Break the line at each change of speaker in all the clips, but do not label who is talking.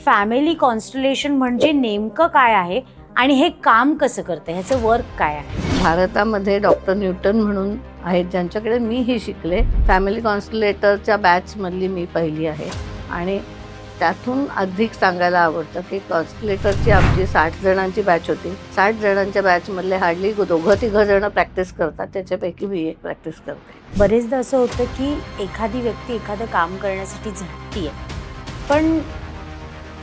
Family constellation म्हणजे नेमकं काय आहे आणि हे काम कसं करतं, ह्याचं वर्क काय आहे?
भारतामध्ये डॉक्टर न्यूटन म्हणून आहेत, ज्यांच्याकडे मीही शिकले. फॅमिली कॉन्स्टलेटरच्या बॅचमधली मी पहिली आहे आणि त्यातून अधिक सांगायला आवडतं की कॉन्स्टलेटरची आमची 60 जणांची बॅच होती. 60 जणांच्या बॅचमधले हार्डली 2-3 जण प्रॅक्टिस करतात, त्याच्यापैकी मी एक प्रॅक्टिस करते.
बरेचदा असं होतं की एखादी व्यक्ती एखादं काम करण्यासाठी झटती आहे पण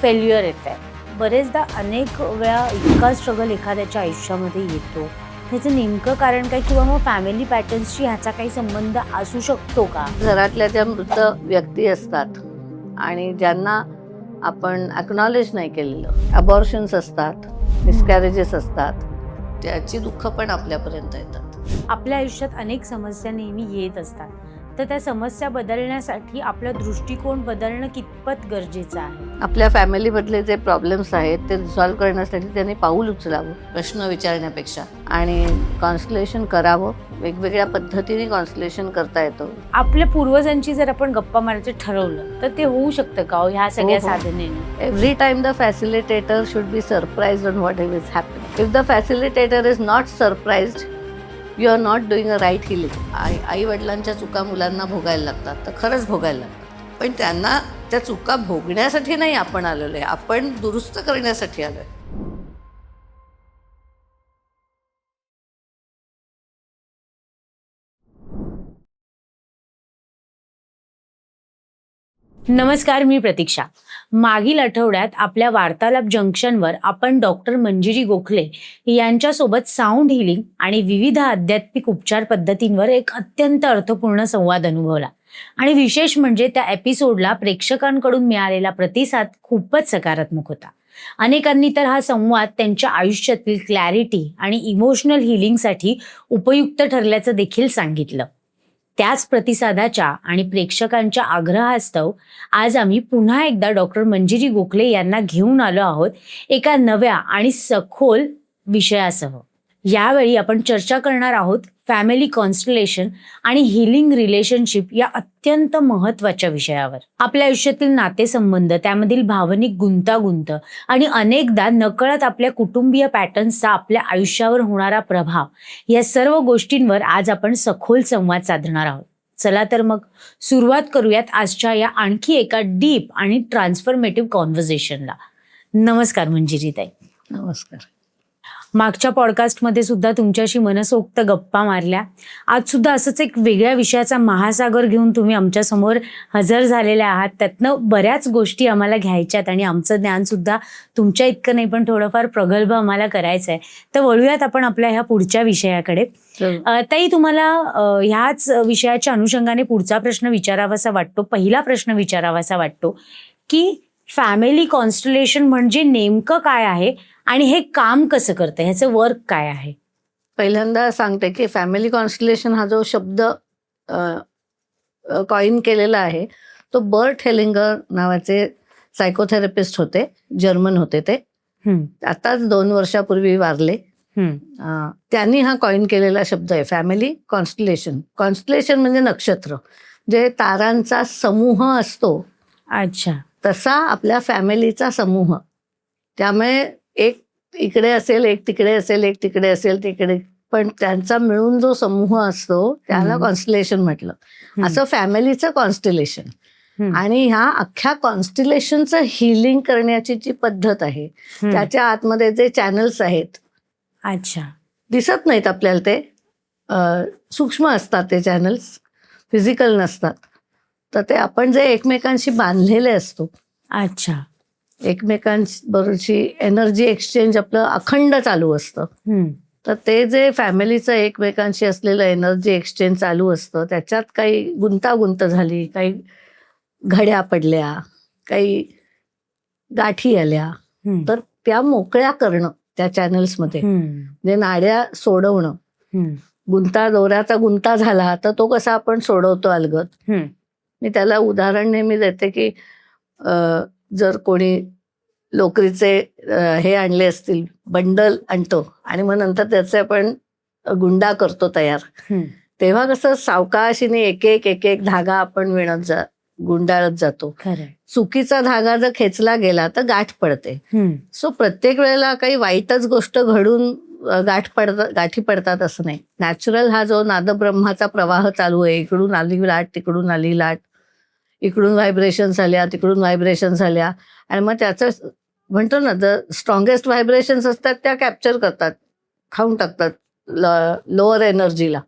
फेल्युअर येत आहे. बरेचदा अनेक वेळा इतका स्ट्रगल एखाद्याच्या आयुष्यामध्ये येतो, त्याचं नेमकं कारण काय किंवा मग फॅमिली पॅटर्न्सशी ह्याचा काही संबंध असू शकतो का?
घरातल्या ज्या मृत व्यक्ती असतात आणि ज्यांना आपण अॅक्नॉलेज नाही केलेलं, अबॉर्शन्स असतात, मिसकॅरेजेस असतात, त्याची दुःख पण आपल्यापर्यंत येतात.
आपल्या आयुष्यात अनेक समस्या नेहमी येत असतात, तर त्या समस्या बदलण्यासाठी आपला दृष्टिकोन बदलणं कितपत गरजेचं आहे?
आपल्या फॅमिलीमधले जे प्रॉब्लेम्स आहेत ते सॉल्व्ह करण्यासाठी त्यांनी पाऊल उचलावं, प्रश्न विचारण्यापेक्षा, आणि कॉन्स्टलेशन करावं. वेगवेगळ्या पद्धतीने कॉन्स्टलेशन करता येतं.
आपल्या पूर्वजांची जर आपण गप्पा मारायचं ठरवलं तर ते होऊ शकतं का ह्या सगळ्या साधनेने?
Every time the facilitator should be surprised on what is happening. If the facilitator is not surprised, you are not doing a right healing. आई वडिलांच्या चुका मुलांना भोगायला लागतात, तर खरंच भोगायला लागतात, पण त्यांना त्या चुका भोगण्यासाठी नाही आपण आलेलो आहे, आपण दुरुस्त करण्यासाठी आलोय.
नमस्कार, मी प्रतीक्षा. मागील आठवड्यात आपल्या वार्तालाप जंक्शनवर आपण डॉक्टर मंजिरी गोखले यांच्यासोबत साऊंड हिलिंग आणि विविध आध्यात्मिक उपचार पद्धतींवर एक अत्यंत अर्थपूर्ण संवाद अनुभवला आणि विशेष म्हणजे त्या एपिसोडला प्रेक्षकांकडून मिळालेला प्रतिसाद खूपच सकारात्मक होता. अनेकांनी तर हा संवाद त्यांच्या आयुष्यातील क्लॅरिटी आणि इमोशनल हिलिंगसाठी उपयुक्त ठरल्याचं देखील सांगितलं. त्याच प्रतिसादाच्या आणि प्रेक्षकांच्या आग्रहास्तव आज आम्ही पुन्हा एकदा डॉक्टर मंजिरी गोखले यांना घेऊन आलो आहोत एका नव्या आणि सखोल विषयासह. यावेळी आपण चर्चा करणार आहोत फॅमिली कॉन्स्टलेशन आणि हिलिंग रिलेशनशिप या अत्यंत महत्त्वाच्या विषयावर. आपल्या आयुष्यातील नातेसंबंध, त्यामधील भावनिक गुंतागुंत आणि अनेकदा नकळत आपल्या कुटुंबीय पॅटर्न्सचा आपल्या आयुष्यावर होणारा प्रभाव, या सर्व गोष्टींवर आज आपण सखोल संवाद साधणार आहोत. चला तर मग सुरुवात करूयात आजच्या या आणखी एका डीप आणि ट्रान्सफॉर्मेटिव्ह कॉन्व्हर्सेशनला. नमस्कार मंजिरीताई.
नमस्कार.
मागच्या पॉडकास्टमध्ये सुद्धा तुमच्याशी मनसोक्त गप्पा मारल्या. आज सुद्धा असंच एक वेगळ्या विषयाचा महासागर घेऊन तुम्ही आमच्यासमोर हजर झालेले आहात. त्यातनं बऱ्याच गोष्टी आम्हाला घ्यायच्यात आणि आमचं ज्ञान सुद्धा तुमच्या इतकं नाही पण थोडंफार प्रगल्भ आम्हाला करायचं आहे. तर वळूयात आपण आपल्या ह्या पुढच्या विषयाकडे. ताई, तुम्हाला ह्याच विषयाच्या अनुषंगाने पुढचा प्रश्न विचारावासा वाटतो. पहिला प्रश्न विचारावासा वाटतो की फॅमिली कॉन्स्टलेशन म्हणजे नेमकं काय आहे आणि हे काम कसं करतं, ह्याचं वर्क काय आहे?
पहिल्यांदा सांगते की फॅमिली कॉन्स्टलेशन हा जो शब्द कॉइन केलेला आहे तो बर्ट हेलिंगर नावाचे सायकोथेरपिस्ट होते, जर्मन होते. ते आताच 2 वर्षापूर्वी वारले. त्यांनी हा कॉइन केलेला शब्द आहे फॅमिली कॉन्स्टलेशन. कॉन्स्टलेशन म्हणजे नक्षत्र, जे तारांचा समूह असतो.
अच्छा.
तसा आपल्या फॅमिलीचा समूह. त्यामुळे एक इकडे असेल, एक तिकडे असेल, एक तिकडे असेल, तिकडे, पण त्यांचा मिळून जो समूह असतो त्याला कॉन्स्टलेशन म्हटलं. असं फॅमिलीचं कॉन्स्टलेशन. आणि ह्या अख्ख्या कॉन्स्टलेशनचं हिलिंग करण्याची जी पद्धत आहे, त्याच्या आतमध्ये जे चॅनल्स आहेत,
अच्छा,
दिसत नाहीत आपल्याला, ते सूक्ष्म असतात, ते चॅनल्स फिजिकल नसतात. तर ते आपण जे एकमेकांशी बांधलेले असतो,
अच्छा,
एकमेकांबरोबरची एनर्जी एक्सचेंज आपलं अखंड चालू असतं. तर ते जे फॅमिलीचं एकमेकांशी असलेलं एनर्जी एक्सचेंज चालू असतं, त्याच्यात काही गुंतागुंत झाली, काही घड्या पडल्या, काही गाठी आल्या, तर त्या मोकळ्या करणं त्या चॅनल्समध्ये, म्हणजे नाड्या सोडवणं. दोऱ्याचा गुंता झाला तर तो कसा आपण सोडवतो अलगद. मी त्याला उदाहरण नेहमी देते की जर कोणी लोकरीचे हे आणले असतील, बंडल आणतो आणि मग नंतर त्याचे आपण गुंडा करतो तयार, तेव्हा कसं सावकाशीने एक एक धागा आपण गुंडाळत जातो.
खरंय.
चुकीचा धागा जर खेचला गेला तर गाठ पडते.
हम्म.
सो प्रत्येक वेळेला काही वाईटच गोष्ट घडून गाठी पडतात असं नाही. नॅचरल हा जो नादब्रह्माचा प्रवाह चालू आहे, इकडून आली लाट, तिकडून आली लाट, इकडून व्हायब्रेशन्स आल्या, तिकडून व्हायब्रेशन्स आल्या, आणि मग त्याचं म्हणतो ना, द स्ट्रॉंगेस्ट व्हायब्रेशन्स असतात त्या कॅप्चर करतात, खाऊन टाकतात लोअर एनर्जीला.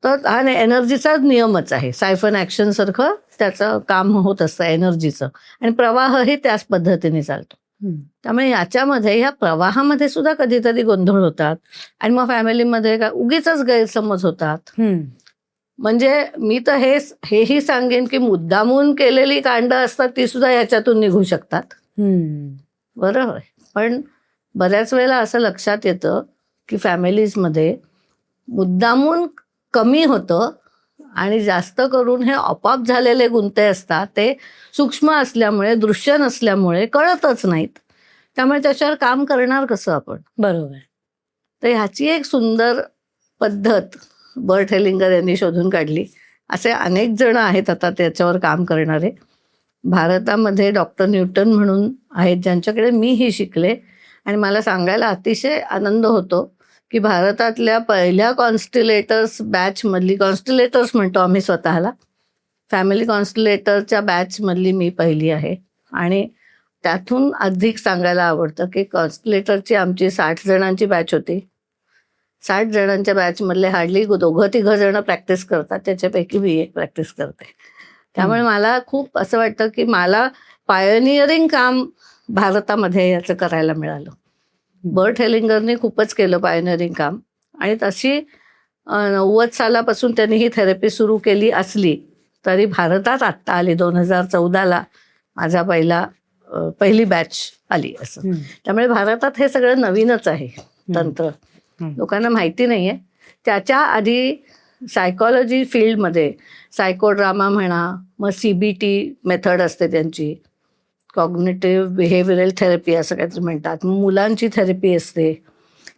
तर हा एनर्जीचाच नियमच आहे. सायफन ऍक्शन सारखं त्याचं काम होत असतं एनर्जीचं, आणि प्रवाहही त्याच पद्धतीने चालतो. त्यामुळे याच्यामध्ये, ह्या प्रवाहामध्ये सुद्धा कधीतरी गोंधळ होतात, आणि मग फॅमिलीमध्ये काय उगीच गैरसमज होतात. म्हणजे मी तर हेही सांगेन की मुद्दामून केलेली कांड असतात ती सुद्धा याच्यातून निघू शकतात. बरोबर. पण बऱ्याच वेळेला असं लक्षात येतं की फॅमिलीजमध्ये मुद्दामून कमी होतं, आणि जास्त करून हे आपोआप झालेले गुंते असतात ते सूक्ष्म असल्यामुळे, दृश्य नसल्यामुळे कळतच नाहीत. त्यामुळे त्याच्यावर काम करणार कसं आपण?
बरोबर.
तर ह्याची एक सुंदर पद्धत बर्ट हेलिंगर यांनी शोधून काढली. असे अनेक जण आहेत आता त्याच्यावर काम करणारे. भारतामध्ये डॉक्टर न्यूटन म्हणून आहेत, ज्यांच्याकडे मीही शिकले, आणि मला सांगायला अतिशय आनंद होतो की भारतातल्या पहिल्या कॉन्स्टिलेटर्स बॅचमधली, कॉन्स्टिलेटर्स म्हणतो आम्ही स्वतःला, फॅमिली कॉन्स्टिलेटरच्या बॅचमधली मी पहिली आहे. आणि त्यातून अधिक सांगायला आवडतं की कॉन्स्टिलेटरची आमची 60 जणांची बॅच होती. 60 जणांच्या बॅचमधले हार्डली 2-3 जण प्रॅक्टिस करतात, त्याच्यापैकी मी एक प्रॅक्टिस करते. त्यामुळे मला खूप असं वाटतं की मला पायोनियरिंग काम भारतामध्ये याचं करायला मिळालं. बर्ट हेलिंगरने खूपच केलं पायोनियरिंग काम, आणि तशी 90 सालापासून त्यांनी ही थेरपी सुरू केली असली तरी भारतात आत्ता आली 2014ला माझा पहिली बॅच आली असं. त्यामुळे भारतात हे सगळं नवीनच आहे तंत्र, लोकांना माहिती नाहीये. त्याच्या आधी सायकॉलॉजी फील्डमध्ये सायकोड्रामा म्हणा, मग CBT मेथड असते त्यांची, कॉग्निटिव्ह बिहेवियरल थेरपी असं काहीतरी म्हणतात, मुलांची थेरपी असते.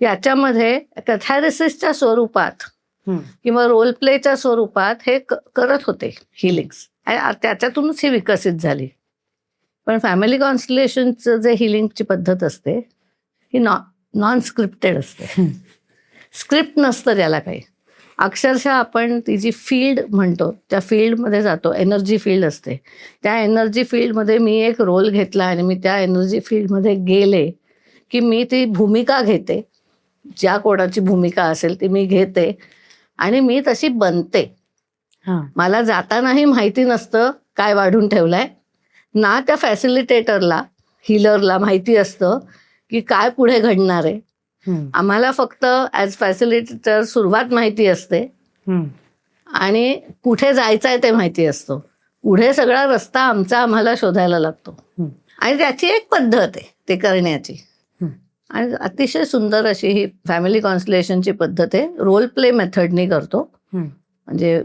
याच्यामध्ये कॅथॅरेसिसच्या स्वरूपात किंवा रोल प्लेच्या स्वरूपात हे करत होते हिलिंग्स, आणि त्याच्यातूनच ही विकसित झाली. पण फॅमिली कॉन्स्टिलेशनचं जे हिलिंगची पद्धत असते ही नॉन स्क्रिप्टेड असते. स्क्रिप्ट नसतं त्याला काही. अक्षरशः आपण ती जी फील्ड म्हणतो त्या फील्डमध्ये जातो, एनर्जी फील्ड असते. त्या एनर्जी फील्डमध्ये मी एक रोल घेतला, आणि मी त्या एनर्जी फील्डमध्ये गेले की मी ती भूमिका घेते, ज्या कोणाची भूमिका असेल ती मी घेते, आणि मी तशी बनते. मला जातानाही माहिती नसतं काय वाढून ठेवलंय, ना त्या फॅसिलिटेटरला, हिलरला माहिती असतं की काय पुढे घडणार आहे. आम्हाला फक्त ॲज फॅसिलिटेटर सुरुवात माहिती असते, आणि कुठे जायचं आहे ते माहिती असतं. पुढे सगळा रस्ता आम्हाला शोधायला लागतो, आणि त्याची एक पद्धत आहे ते करण्याची. आणि अतिशय सुंदर अशी ही फॅमिली कॉन्स्टिलेशनची पद्धत आहे. रोल प्ले मेथडनी करतो. म्हणजे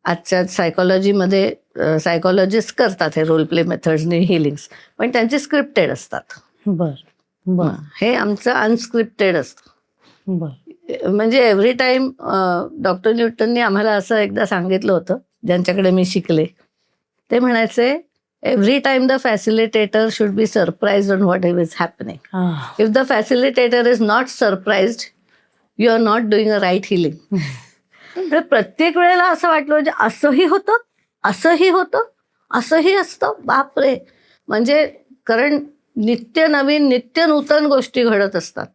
आजच्या सायकॉलॉजीमध्ये सायकॉलॉजिस्ट करतात हे रोल प्ले मेथड्सनी हिलिंग्स, पण त्यांचे स्क्रिप्टेड असतात. हे आमचं अनस्क्रिप्टेड असतं. म्हणजे एव्हरी टाइम डॉक्टर न्यूटननी आम्हाला असं एकदा सांगितलं होतं, ज्यांच्याकडे मी शिकले, ते म्हणायचे, every time the facilitator should be surprised on what is happening. If the facilitator is not surprised, you are not doing a right healing. प्रत्येक वेळेला असं वाटलं म्हणजे असंही होतं, असंही होतं, असंही असतं, बापरे. म्हणजे कारण नित्य नवीन, नित्य नूतन गोष्टी घडत असतात.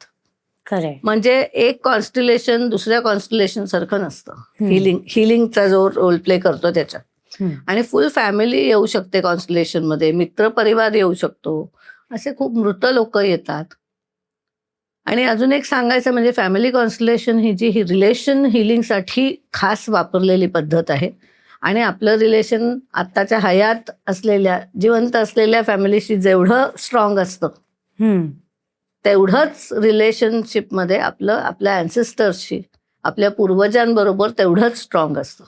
खरंय.
म्हणजे एक कॉन्स्टिलेशन दुसऱ्या कॉन्स्टिलेशन सारखं नसतं. हिलिंगचा जो रोल प्ले करतो त्याच्यात, आणि फुल फॅमिली येऊ शकते कॉन्स्टिलेशन मध्ये, मित्र परिवार येऊ शकतो, असे खूप मृत लोक येतात. आणि अजून एक सांगायचं म्हणजे फॅमिली कॉन्स्टिलेशन ही जी रिलेशन हिलिंगसाठी खास वापरलेली पद्धत आहे, आणि आपलं रिलेशन आत्ताच्या हयात असलेल्या, जिवंत असलेल्या फॅमिलीशी जेवढं स्ट्रॉंग असतं तेवढंच रिलेशनशिपमध्ये आपल्या अँसेस्टर्सशी, आपल्या पूर्वजांबरोबर तेवढंच स्ट्रॉंग असतं.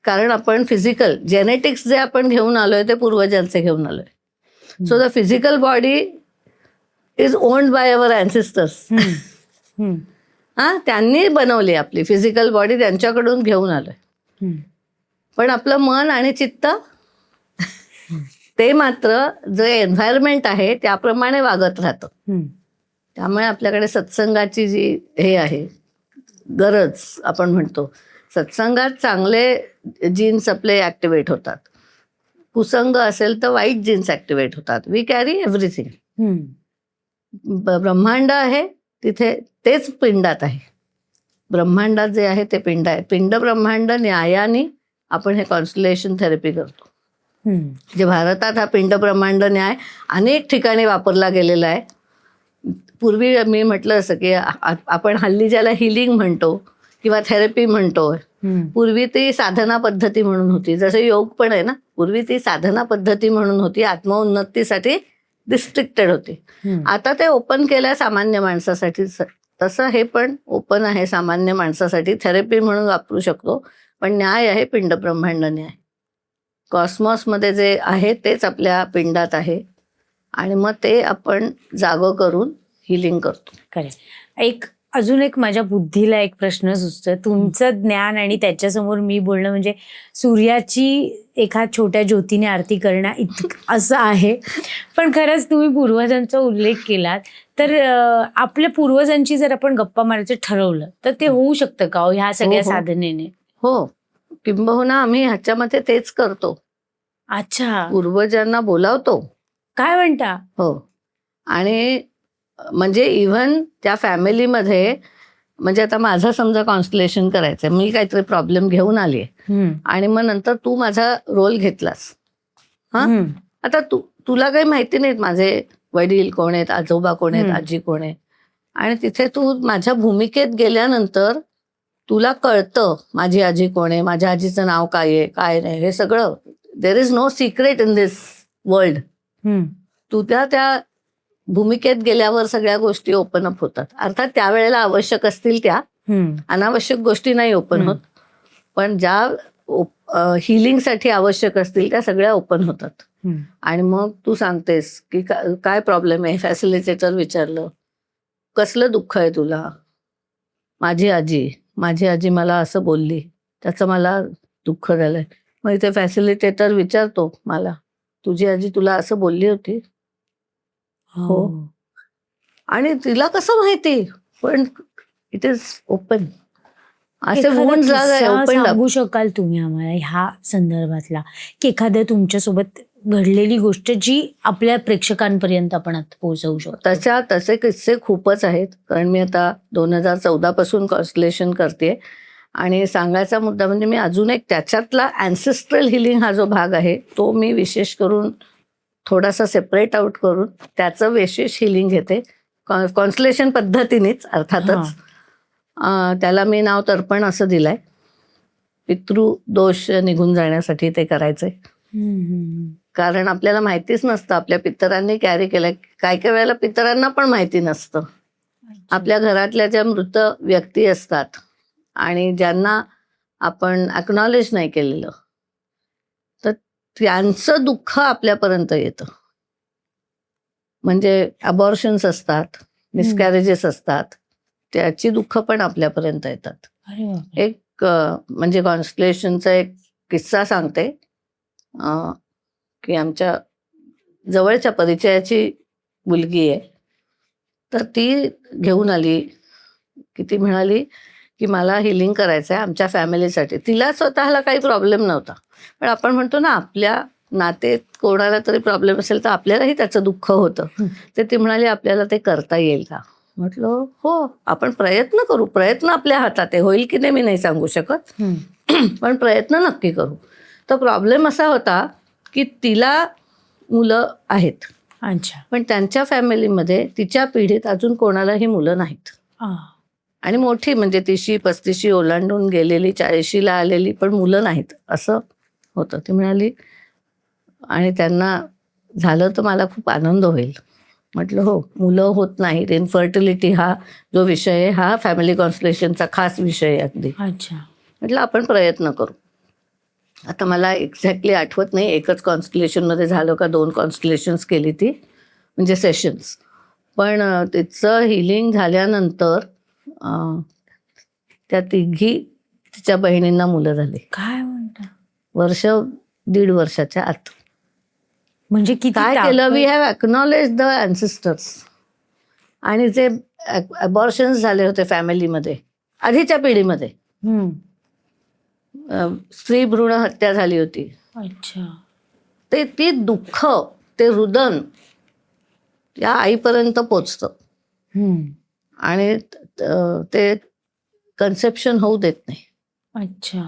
कारण आपण फिजिकल जेनेटिक्स जे आपण घेऊन आलोय ते पूर्वजांचे घेऊन आलोय. So the physical body is owned by our ancestors. त्यांनी बनवली आपली फिजिकल बॉडी, त्यांच्याकडून घेऊन आलोय. पण आपलं मन आणि चित्त ते मात्र जे एन्व्हायरमेंट आहे त्याप्रमाणे वागत राहतं. त्यामुळे आपल्याकडे सत्संगाची जी हे आहे गरज आपण म्हणतो, सत्संगात चांगले जीन्स आपले ऍक्टिव्हेट होतात, कुसंग असेल तर वाईट जीन्स ऍक्टिव्हेट होतात. We carry everything. ब्रह्मांड आहे तिथे तेच पिंडात आहे. ब्रह्मांडात जे आहे ते पिंड आहे. पिंड ब्रह्मांड न्यायाने आपण हे कॉन्स्टलेशन थेरपी करतो. जे भारतात हा पिंड ब्रह्मांड न्याय अनेक ठिकाणी वापरला गेलेला आहे. पूर्वी मी म्हटलं असं की आपण हल्ली ज्याला हिलिंग म्हणतो किंवा थेरपी म्हणतो, पूर्वी ती साधना पद्धती म्हणून होती. जसं योग पण आहे ना, पूर्वी ती साधना पद्धती म्हणून होती, आत्मोन्नतीसाठी रिस्ट्रिक्टेड होती. आता ते ओपन केलं सामान्य माणसासाठी. तसं हे पण ओपन आहे सामान्य माणसासाठी, थेरपी म्हणून वापरू शकतो. पण न्याय आहे पिंड ब्रह्मांड न्याय. कॉस्मॉसमध्ये जे आहे तेच आपल्या पिंडात आहे आणि मग ते आपण जागं करून हिलिंग करतो.
खरं. अजून एक माझ्या बुद्धीला एक प्रश्न सुचतोय. तुमचं ज्ञान आणि त्याच्यासमोर मी बोलणं म्हणजे सूर्याची एका छोट्या ज्योतीने आरती करणं इतकं असं आहे. पण खरंच तुम्ही पूर्वजांचा उल्लेख केलात तर आपल्या पूर्वजांची जर आपण गप्पा मारायचं ठरवलं तर ते होऊ शकतं का ह्या सगळ्या साधनेने?
हो, किंबहुना आम्ही ह्याच्यामध्ये तेच करतो.
अच्छा,
पूर्वजांना बोलावतो.
काय म्हणता?
हो. आणि म्हणजे इव्हन त्या फॅमिलीमध्ये, म्हणजे आता माझा समजा कॉन्स्टलेशन करायचंय, मी काहीतरी प्रॉब्लेम घेऊन आली आणि मग नंतर तू माझा रोल घेतलास. आता तुला काही माहिती नाहीत माझे वडील कोण आहेत, आजोबा कोण आहेत, आजी कोण आहे. आणि तिथे तू माझ्या भूमिकेत गेल्यानंतर तुला कळतं माझी आजी कोण आहे, माझ्या आजीचं नाव काय आहे, काय नाही, हे सगळं. There is no secret in this world. तू त्या भूमिकेत गेल्यावर सगळ्या गोष्टी ओपन अप होतात. अर्थात त्यावेळेला आवश्यक असतील त्या, अनावश्यक गोष्टी नाही ओपन होत, पण ज्या हिलिंगसाठी आवश्यक असतील त्या सगळ्या ओपन होतात. आणि मग तू सांगतेस की काय प्रॉब्लेम आहे. फॅसिलिटेटर विचारलं, कसलं दुःख आहे तुला? माझी आजी मला असं बोलली, त्याचं मला दुःख झालंय. मग इथे फॅसिलिटेटर विचारतो मला, तुझी आजी तुला असं बोलली होती? हो. आणि तिला कसं माहिती? पण इट इज ओपन. असे वुंड्स
सांगू शकाल तुम्ही आम्हाला ह्या संदर्भातला की एखाद्या तुमच्यासोबत घडलेली गोष्ट जी आपल्या प्रेक्षकांपर्यंत आपण आता पोहोचवू शकतो?
तसे किस्से खूपच आहेत. कारण मी आता 2014 पासून कॉन्स्टलेशन करते. आणि सांगायचा मुद्दा म्हणजे मी अजून एक त्याच्यातला अँसेस्ट्रल हिलिंग हा जो भाग आहे तो मी विशेष करून थोडासा सेपरेट आउट करून त्याचं विशेष हिलिंग घेते कॉन्स्टलेशन पद्धतीनेच अर्थातच. त्याला मी नाव तर्पण असं दिलंय. पितृदोष निघून जाण्यासाठी ते करायचंय. कारण आपल्याला माहितीच नसतं आपल्या पितरांनी कॅरी केलंय. काही काही वेळेला पितरांना पण माहिती नसतं. आपल्या घरातल्या ज्या मृत व्यक्ती असतात आणि ज्यांना आपण अॅक्नॉलेज नाही केलेलं, तर त्यांचं दुःख आपल्यापर्यंत येतं. म्हणजे अबॉर्शन्स असतात, मिसकॅरेजेस असतात, त्याची दुःख पण आपल्यापर्यंत येतात. एक म्हणजे कॉन्स्टलेशनचा एक किस्सा सांगते की आमच्या जवळच्या परिचयाची मुलगी आहे. तर ती घेऊन आली की ती म्हणाली की मला हिलिंग करायचं आहे आमच्या फॅमिलीसाठी. तिला स्वतःला काही प्रॉब्लेम नव्हता, पण आपण म्हणतो ना आपल्या नातेत कोणाला तरी प्रॉब्लेम असेल तर आपल्यालाही त्याचं दुःख होतं. तर ती म्हणाली आपल्याला ते करता येईल का? म्हटलं हो, आपण प्रयत्न करू. प्रयत्न आपल्या हातात आहे. होईल की नाही मी नाही सांगू शकत, पण प्रयत्न नक्की करू. तर प्रॉब्लेम असा होता की तिला मुलं आहेत.
अच्छा.
पण त्यांच्या फॅमिलीमध्ये तिच्या पिढीत अजून कोणालाही मुलं नाहीत. आणि मोठी म्हणजे 30-35 ओलांडून गेलेली, 40ला आलेली, पण मुलं नाहीत असं होतं. ती म्हणाली आणि त्यांना झालं तर मला खूप आनंद होईल. म्हटलं हो, मुलं होत नाहीत, इन्फर्टिलिटी हा जो विषय आहे हा फॅमिली कॉन्स्टलेशनचा खास विषय आहे अगदी.
अच्छा.
म्हटलं आपण प्रयत्न करू. आता मला एक्झॅक्टली आठवत नाही एकच कॉन्स्टलेशनमध्ये झालं का 2 कॉन्स्टलेशन्स केली ती, म्हणजे सेशन्स. पण तिचं हिलिंग झाल्यानंतर त्या तिघी तिच्या बहिणींना मुलं झाली.
काय म्हणता?
1.5 वर्षाच्या आत.
म्हणजे किती
काय केलं, we have acknowledge the ancestors. आणि जे अबॉर्शन्स झाले होते फॅमिलीमध्ये आधीच्या पिढीमध्ये, स्त्री भ्रूण हत्या झाली होती,
अच्छा.
ते ती दुःख, ते रुदन या आईपर्यंत पोचतं आणि ते कन्सेप्शन होऊ देत नाही.
अच्छा.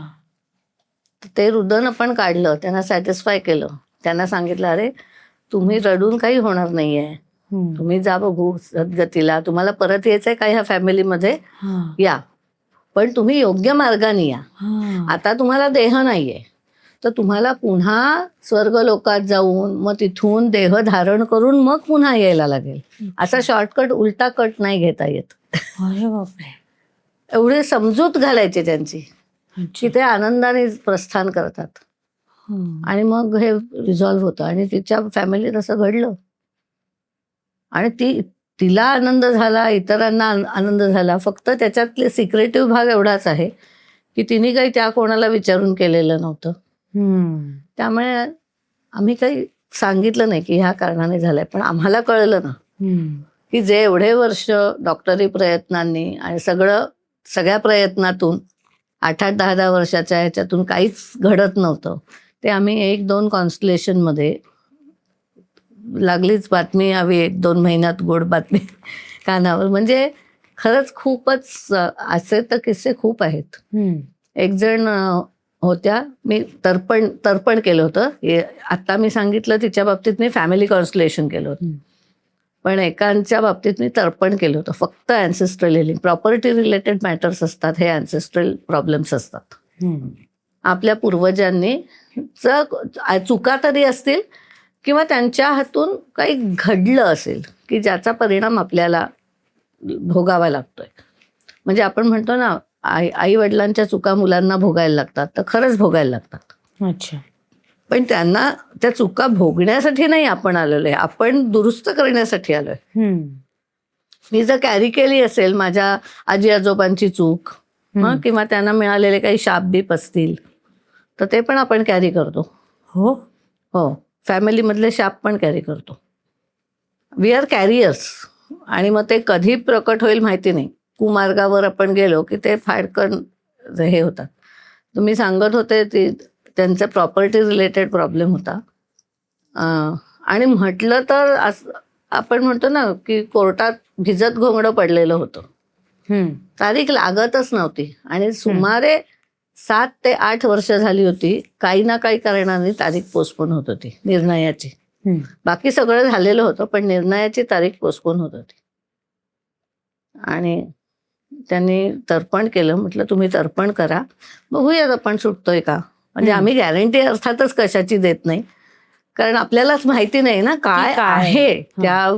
ते रुदन आपण काढलं, त्यांना सॅटिस्फाय केलं, त्यांना सांगितलं अरे तुम्ही रडून काही होणार नाहीये, तुम्ही जा बघू सद्गतीला, तुम्हाला परत यायचंय का ह्या फॅमिलीमध्ये, या, पण तुम्ही योग्य मार्गाने या. आता तुम्हाला देह नाहीये, तर तुम्हाला पुन्हा स्वर्गलोकात जाऊन मग तिथून देह धारण करून मग पुन्हा यायला लागेल. असा शॉर्टकट, उलटा कट नाही घेता येत.
अरे बापरे.
एवढे समजूत घालायचे त्यांची की ते आनंदाने प्रस्थान करतात. आणि मग हे रिझॉल्व्ह होतं. आणि तिच्या फॅमिलीत असं घडलं आणि तिला आनंद झाला, इतरांना आनंद झाला. फक्त त्याच्यातले सिक्रेटिव्ह भाग एवढाच आहे की तिने काही त्या कोणाला विचारून केलेलं नव्हतं. त्यामुळे आम्ही काही सांगितलं नाही की ह्या कारणाने झालंय, पण आम्हाला कळलं ना की जे एवढे वर्ष डॉक्टरी प्रयत्नांनी आणि सगळ्या प्रयत्नातून 8-8, 10-10 वर्षाच्या ह्याच्यातून काहीच घडत नव्हतं, ते आम्ही 1-2 कॉन्स्टलेशनमध्ये, लागलीच बातमी यावी 1-2 महिन्यात गोड बातमी कानावर. म्हणजे खरंच खूपच असे तर किस्से खूप आहेत. एक जण होत्या, मी तर्पण केलं होतं. आता मी सांगितलं तिच्या बाबतीत मी फॅमिली कॉन्स्टलेशन केलं होतं, पण एकांच्या बाबतीत मी तर्पण केलं होतं. फक्त ancestral healing, property related matters असतात, हे अँसेस्ट्रल प्रॉब्लेम्स असतात. आपल्या पूर्वजांनी चुका तरी असतील किंवा त्यांच्या हातून काही घडलं असेल की ज्याचा परिणाम आपल्याला भोगावा लागतोय. म्हणजे आपण म्हणतो ना, आई वडिलांच्या चुका मुलांना भोगायला लागतात, तर खरंच भोगायला लागतात.
अच्छा.
पण त्यांना त्या चुका भोगण्यासाठी नाही आपण आलेलो आहे, आपण दुरुस्त करण्यासाठी आलोय. मी जर कॅरी केली असेल माझ्या आजी आजोबांची चूक किंवा त्यांना मिळालेले काही शाप बीप असतील, तर ते पण आपण कॅरी करतो.
हो
हो, फॅमिलीमधले शाप पण कॅरी करतो. We are carriers. आणि मग ते कधी प्रकट होईल माहिती नाही. कुमार्गावर आपण गेलो की ते फाडकन हे होतात. तुम्ही सांगत होते त्यांचा प्रॉपर्टी रिलेटेड प्रॉब्लेम होता. आणि म्हटलं तर आपण म्हणतो ना की कोर्टात भिजत घोंगडं पडलेलं होतं. तारीख लागतच नव्हती आणि सुमारे 7 ते 8 वर्ष झाली होती. काही ना काही कारणाने तारीख पोस्टपोन होत होती निर्णयाची. बाकी सगळं झालेलं होतं, पण निर्णयाची तारीख पोस्टपोन होत होती. आणि त्यांनी तर्पण केलं. म्हटलं तुम्ही तर्पण करा, बघूयात आपण सुटतोय का. म्हणजे आम्ही गॅरंटी अर्थातच कशाची देत नाही, कारण आपल्यालाच माहिती नाही ना काय आहे त्या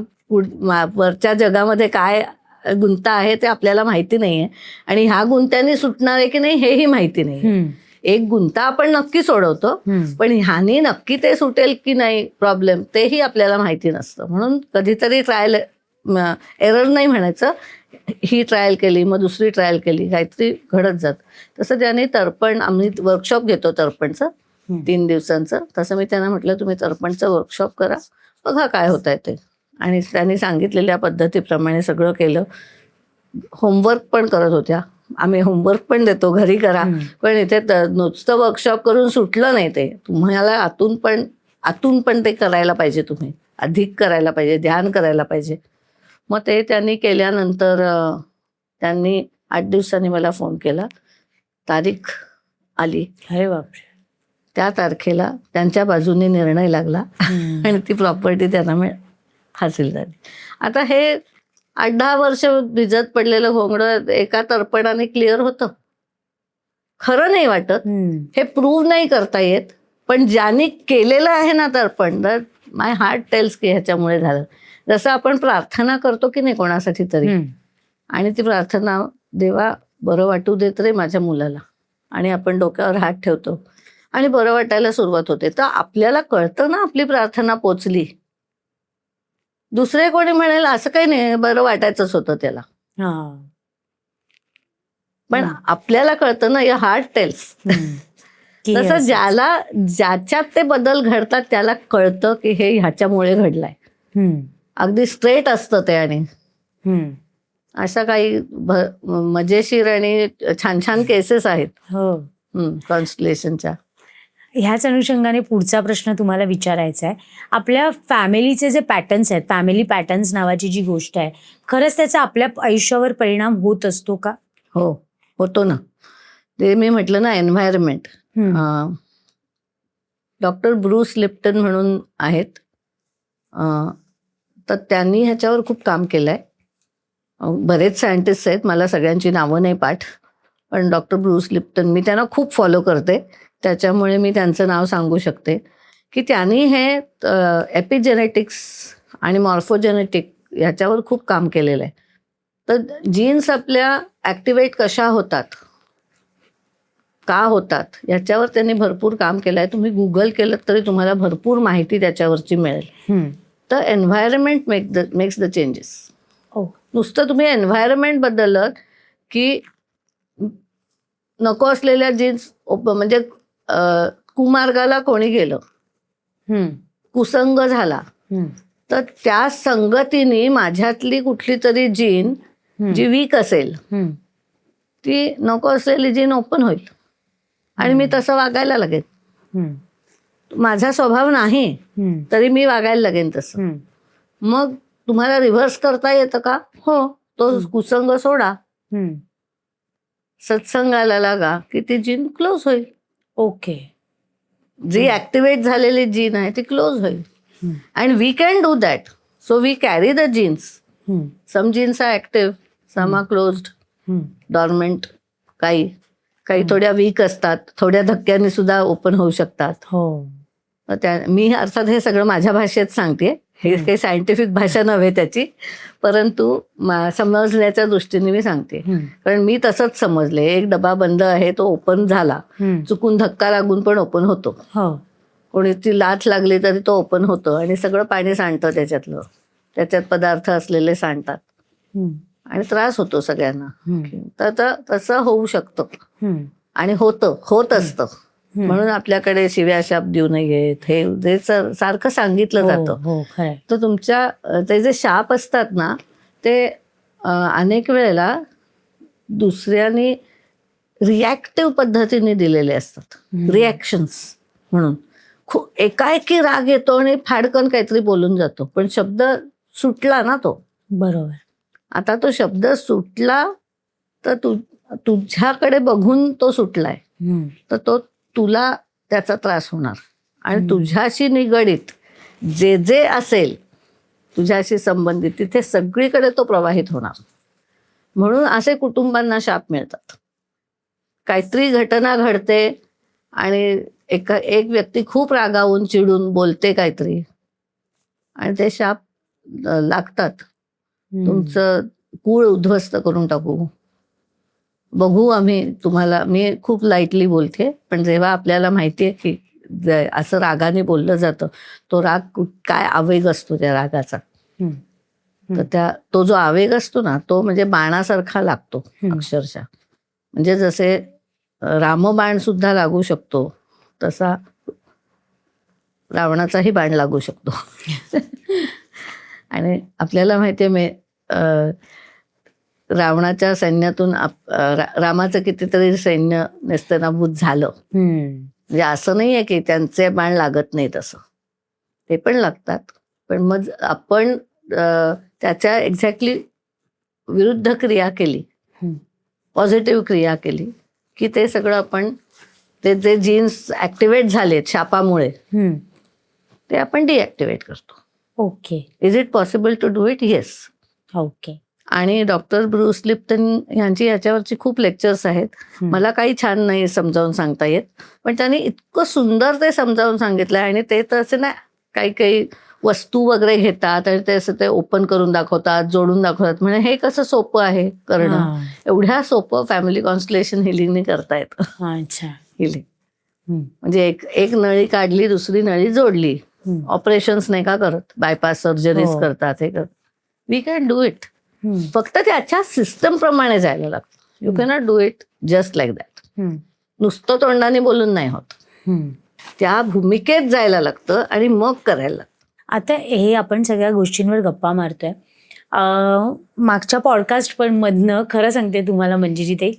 वरच्या जगामध्ये, काय गुंता आहे ते आपल्याला माहिती नाहीये. आणि ह्या गुंत्याने सुटणार आहे की नाही हेही माहिती नाही. एक गुंता आपण नक्की सोडवतो, पण ह्यानी नक्की ते सुटेल की नाही प्रॉब्लेम तेही आपल्याला माहिती नसतं. म्हणून कधीतरी ट्रायल एरर नाही म्हणायचं, ही ट्रायल केली मग दुसरी ट्रायल केली, काहीतरी घडत जात. तसं त्याने तर्पण, आम्ही वर्कशॉप घेतो तर्पणचं 3 दिवसांचं, तसं मी त्यांना म्हटलं तुम्ही तर्पणचं वर्कशॉप करा, बघा काय होत आहे ते. आणि त्यांनी सांगितलेल्या पद्धतीप्रमाणे सगळं केलं. होमवर्क पण करत होत्या. आम्ही होमवर्क पण देतो, घरी करा. पण इथे नुसतं वर्कशॉप करून सुटलं नाही ते. तुम्हाला आतून पण ते करायला पाहिजे, तुम्ही अधिक करायला पाहिजे, ध्यान करायला पाहिजे. मग ते त्यांनी केल्यानंतर त्यांनी 8 दिवसांनी मला फोन केला. तारीख आली.
अरे बापरे.
त्या तारखेला त्यांच्या बाजूने निर्णय लागला आणि ती प्रॉपर्टी त्यांना हासिल झाली. आता हे 8-10 वर्ष भिजत पडलेलं घोंगडं एका तर्पणाने क्लिअर होतं. खरं नाही वाटत, हे प्रूव्ह नाही करता येत, पण ज्यांनी केलेलं आहे ना तर्पण, तर माय हार्ट टेल्स की ह्याच्यामुळे झालं. जसं आपण प्रार्थना करतो की नाही कोणासाठी तरी, आणि ती प्रार्थना, देवा बरं वाटू देत रे माझ्या मुलाला, आणि आपण डोक्यावर हात ठेवतो आणि बरं वाटायला सुरुवात होते, तर आपल्याला कळतं ना आपली प्रार्थना पोचली. दुसरे कोणी म्हणेल असं काही नाही, बरं वाटायचंच होतं त्याला, पण आपल्याला कळतं ना, या हार्ट टेल्स.
की
तसं
असंच.
ज्याच्यात ते बदल घडतात त्याला कळतं की हे ह्याच्यामुळे घडलाय.
हम्म,
अगदी स्ट्रेट असतं ते. आणि
हम्म.
अशा काही मजेशीर आणि छान छान केसेस आहेत
हो.
कॉन्स्टलेशनच्या.
ह्याच अनुषंगाने पुढचा प्रश्न तुम्हाला विचारायचा आहे. आपल्या फॅमिलीचे जे पॅटर्न्स आहेत, फॅमिली पॅटर्न्स नावाची जी गोष्ट आहे, खरंच त्याचा आपल्या आयुष्यावर परिणाम होत असतो का?
हो, होतो ना. ते मी म्हटलं ना, एन्व्हायरमेंट. डॉक्टर ब्रूस लिप्टन म्हणून आहेत. तर त्यांनी ह्याच्यावर खूप काम केलंय. बरेच सायंटिस्ट आहेत, मला सगळ्यांची नावं नाही पाठ, पण डॉक्टर ब्रूस लिप्टन, मी त्यांना खूप फॉलो करते, त्याच्यामुळे मी त्यांचं नाव सांगू शकते की त्यांनी हे एपिजेनेटिक्स आणि मॉर्फोजेनेटिक ह्याच्यावर खूप काम केलेलं आहे. तर जीन्स आपल्या ॲक्टिवेट कशा होतात, का होतात, याच्यावर त्यांनी भरपूर काम केलं आहे. तुम्ही गुगल केलं तरी तुम्हाला भरपूर माहिती त्याच्यावरची मिळेल. तर एन्व्हायरमेंट मेक्स द चेंजेस. नुसतं तुम्ही एन्व्हायरमेंट बदललं की नको असलेल्या जीन्स, म्हणजे कुमार्गाला कोणी गेलं, कुसंग झाला, तर त्या संगतीने माझ्यातली कुठली तरी जीन जी वीक असेल ती नको असलेली जीन ओपन होईल आणि मी तसं वागायला लागेन. माझा स्वभाव नाही तरी मी वागायला लागेन तसं. मग तुम्हाला रिव्हर्स करता येतं का? हो, तो कुसंग सोडा, सत्संगाला लागा की ती जीन क्लोज होईल.
ओके.
जी ऍक्टिव्हेट झालेली जीन आहे ती क्लोज होईल. And we can do that. So we carry the genes. Some genes are active, some are closed, dormant. काही थोड्या वीक असतात, थोड्या धक्क्यांनी सुद्धा ओपन होऊ शकतात.
हो.
मी अर्थात हे सगळं माझ्या भाषेत सांगते, हे काही सायंटिफिक भाषा नव्हे त्याची, परंतु समजण्याच्या दृष्टीने मी सांगते. कारण मी तसंच समजले. एक डबा बंद आहे, तो ओपन झाला, चुकून धक्का लागून पण ओपन होतो, कोणीची लाथ लागली तरी तो ओपन होतो आणि सगळं पाणी सांडतं त्याच्यातलं, त्याच्यात पदार्थ असलेले सांडतात आणि त्रास होतो सगळ्यांना. तर तसं होऊ शकतं आणि होत असतं. म्हणून आपल्याकडे शिव्या शाप देऊ नयेत हे जे सारखं सांगितलं जातं. तर तुमच्या ते जे शाप असतात ना, ते अनेक वेळेला दुसऱ्यांनी रिॲक्टिव्ह पद्धतीने दिलेले असतात, रिॲक्शन्स म्हणून. खूप एकाएकी राग येतो आणि फाडकन काहीतरी बोलून जातो, पण शब्द सुटला ना तो.
बरोबर.
आता तो शब्द सुटला तर तुझ्याकडे बघून तो सुटलाय, तर तो तुला त्याचा त्रास होणार आणि तुझ्याशी निगडीत जे जे असेल, तुझ्याशी संबंधित, तिथे सगळीकडे तो प्रवाहित होणार. म्हणून असे कुटुंबांना शाप मिळतात. काहीतरी घटना घडते आणि एक व्यक्ती खूप रागावून चिडून बोलते काहीतरी आणि ते शाप लागतात. तुमचं कुळ उद्ध्वस्त करून टाकू, बघू आम्ही तुम्हाला. मी खूप लाईटली बोलते, पण जेव्हा आपल्याला माहितीये की असं रागाने बोललं जातं, तो राग काय आवेग असतो त्या रागाचा, तर तो जो आवेग असतो ना, तो म्हणजे बाणासारखा लागतो अक्षरशः. म्हणजे जसे रामबाण सुद्धा लागू शकतो, तसा रावणाचाही बाण लागू शकतो. आणि आपल्याला माहितीये रावणाच्या सैन्यातून रामाचं कितीतरी सैन्य नेस्तनाबूत झालं. म्हणजे असं नाहीये की त्यांचे बाण लागत नाही, तसं ते पण लागतात. पण मग आपण त्याच्या एक्झॅक्टली विरुद्ध क्रिया केली, पॉझिटिव्ह क्रिया केली, की ते सगळं आपण, ते जे जीन्स ऍक्टिव्हेट झालेत शापामुळे, ते आपण डिॲक्टिव्हेट करतो.
Okay.
Is it possible to do it? Yes.
Okay.
आणि डॉक्टर ब्रूस लिप्टन यांची याच्यावरची खूप लेक्चर्स आहेत. मला काही छान नाही समजावून सांगता येत, पण त्यांनी इतकं सुंदर ते समजावून सांगितलंय. आणि ते तर असे ना, काही वस्तू वगैरे घेतात आणि ते असं ते ओपन करून दाखवतात, जोडून दाखवतात. म्हणजे हे कसं सोपं आहे करणं, एवढ्या सोपं फॅमिली कॉन्स्टलेशन हिलिंगने करता येतं.
अच्छा.
हिलिंग म्हणजे एक नळी काढली, दुसरी नळी जोडली. ऑपरेशन्स नाही का करत, बायपास सर्जरीज करतात, हे करतात. We can do it. फक्त त्याच्या सिस्टम प्रमाणे जायला लागतं. You cannot do it just like that. नुसतं तोंडाने बोलून नाही होत. त्या भूमिकेत जायला लागतं आणि मग करायला लागतं.
आता हे आपण सगळ्या गोष्टींवर गप्पा मारतोय. मागच्या पॉडकास्ट पण मधनं खरं सांगते तुम्हाला मंजिरी ताई,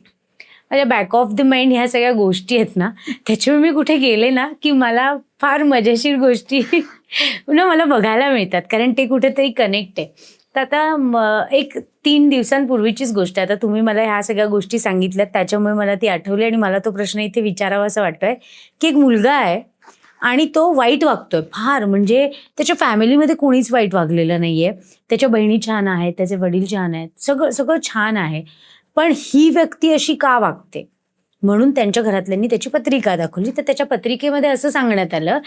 माझ्या बॅक ऑफ द माइंड ह्या सगळ्या गोष्टी आहेत ना, त्याच्यामुळे मी कुठे गेले ना की मला फार मजेशीर गोष्टी मला बघायला मिळतात, कारण ते कुठेतरी कनेक्ट आहे. तर आता एक 3 दिवसांपूर्वीचीच गोष्ट आहे. आता तुम्ही मला ह्या सगळ्या गोष्टी सांगितल्यात त्याच्यामुळे मला ती आठवली आणि मला तो प्रश्न इथे विचारावा असं वाटतोय की एक मुलगा आहे आणि तो वाईट वागतोय फार, म्हणजे त्याच्या फॅमिलीमध्ये कोणीच वाईट वागलेलं नाहीये. त्याच्या बहिणी छान आहेत, त्याचे वडील छान आहेत, सगळं छान आहे, पण ही व्यक्ती अशी का वागते म्हणून त्यांच्या घरातल्यांनी त्याची पत्रिका दाखवली. तर त्याच्या पत्रिकेमध्ये असं सांगण्यात आलं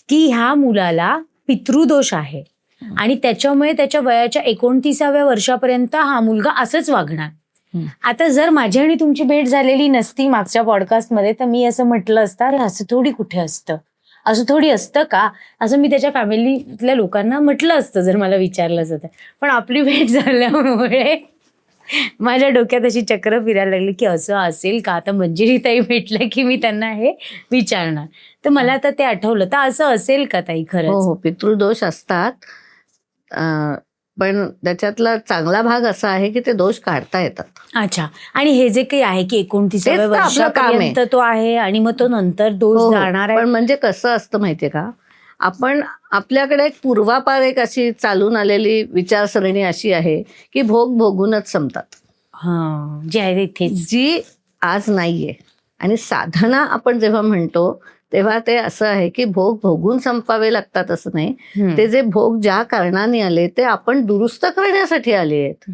की ह्या मुलाला पितृदोष आहे आणि त्याच्यामुळे त्याच्या वयाच्या 29व्या वर्षापर्यंत हा मुलगा असंच वागणार. आता जर माझी आणि तुमची भेट झालेली नसती मागच्या पॉडकास्टमध्ये तर मी असं म्हटलं असतं, अरे असं थोडी कुठे असतं, असं थोडी असतं का, असं मी त्याच्या फॅमिलीतल्या लोकांना म्हटलं असतं जर मला विचारलं असतं. पण आपली भेट झाल्यामुळे माझ्या डोक्यात अशी चक्र फिरायला लागली की असं असेल का. आता मंजिरी ताई भेटलं की मी त्यांना हे विचारणार. तर मला आता ते आठवलं, तर असं असेल का ताई खरंच?
हो, पितृदोष असतात. पण त्याच्यातला चांगला भाग असा आहे की ते दोष काढता येतात.
अच्छा. आणि हे जे काही आहे की 29व्या
तेच तर आपलं काम आहे.
वर्षापर्यंत तो आहे आणि मग तो नंतर दोष जाणार आहे.
पण म्हणजे कसं असतं माहितीये का, आपण आपल्याकडे एक पूर्वापार एक अशी चालून आलेली विचारसरणी अशी आहे की भोग भोगूनच संपतात.
हा, जे आहे इथेच.
जी आज नाहीये. आणि साधना आपण जेव्हा म्हणतो तेव्हा ते असं आहे की भोग भोगून संपावे लागतात असं नाही. ते जे भोग ज्या कारणाने आले ते आपण दुरुस्त करण्यासाठी आले आहेत.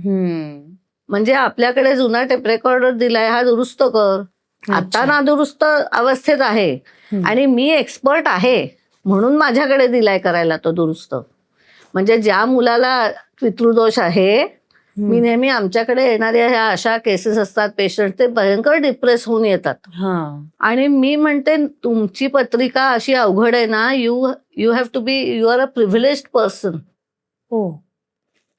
म्हणजे आपल्याकडे जुना टेप रेकॉर्डर दिलाय, हा दुरुस्त कर. आता ना दुरुस्त अवस्थेत आहे आणि मी एक्सपर्ट आहे म्हणून माझ्याकडे दिलाय करायला तो दुरुस्त. म्हणजे ज्या मुलाला पितृदोष आहे, मी नेहमी आमच्याकडे येणाऱ्या ह्या अशा केसेस असतात, पेशंट ते भयंकर डिप्रेस होऊन येतात. आणि मी म्हणते तुमची पत्रिका अशी अवघड आहे ना, you have to be, you are a privileged person.
हो,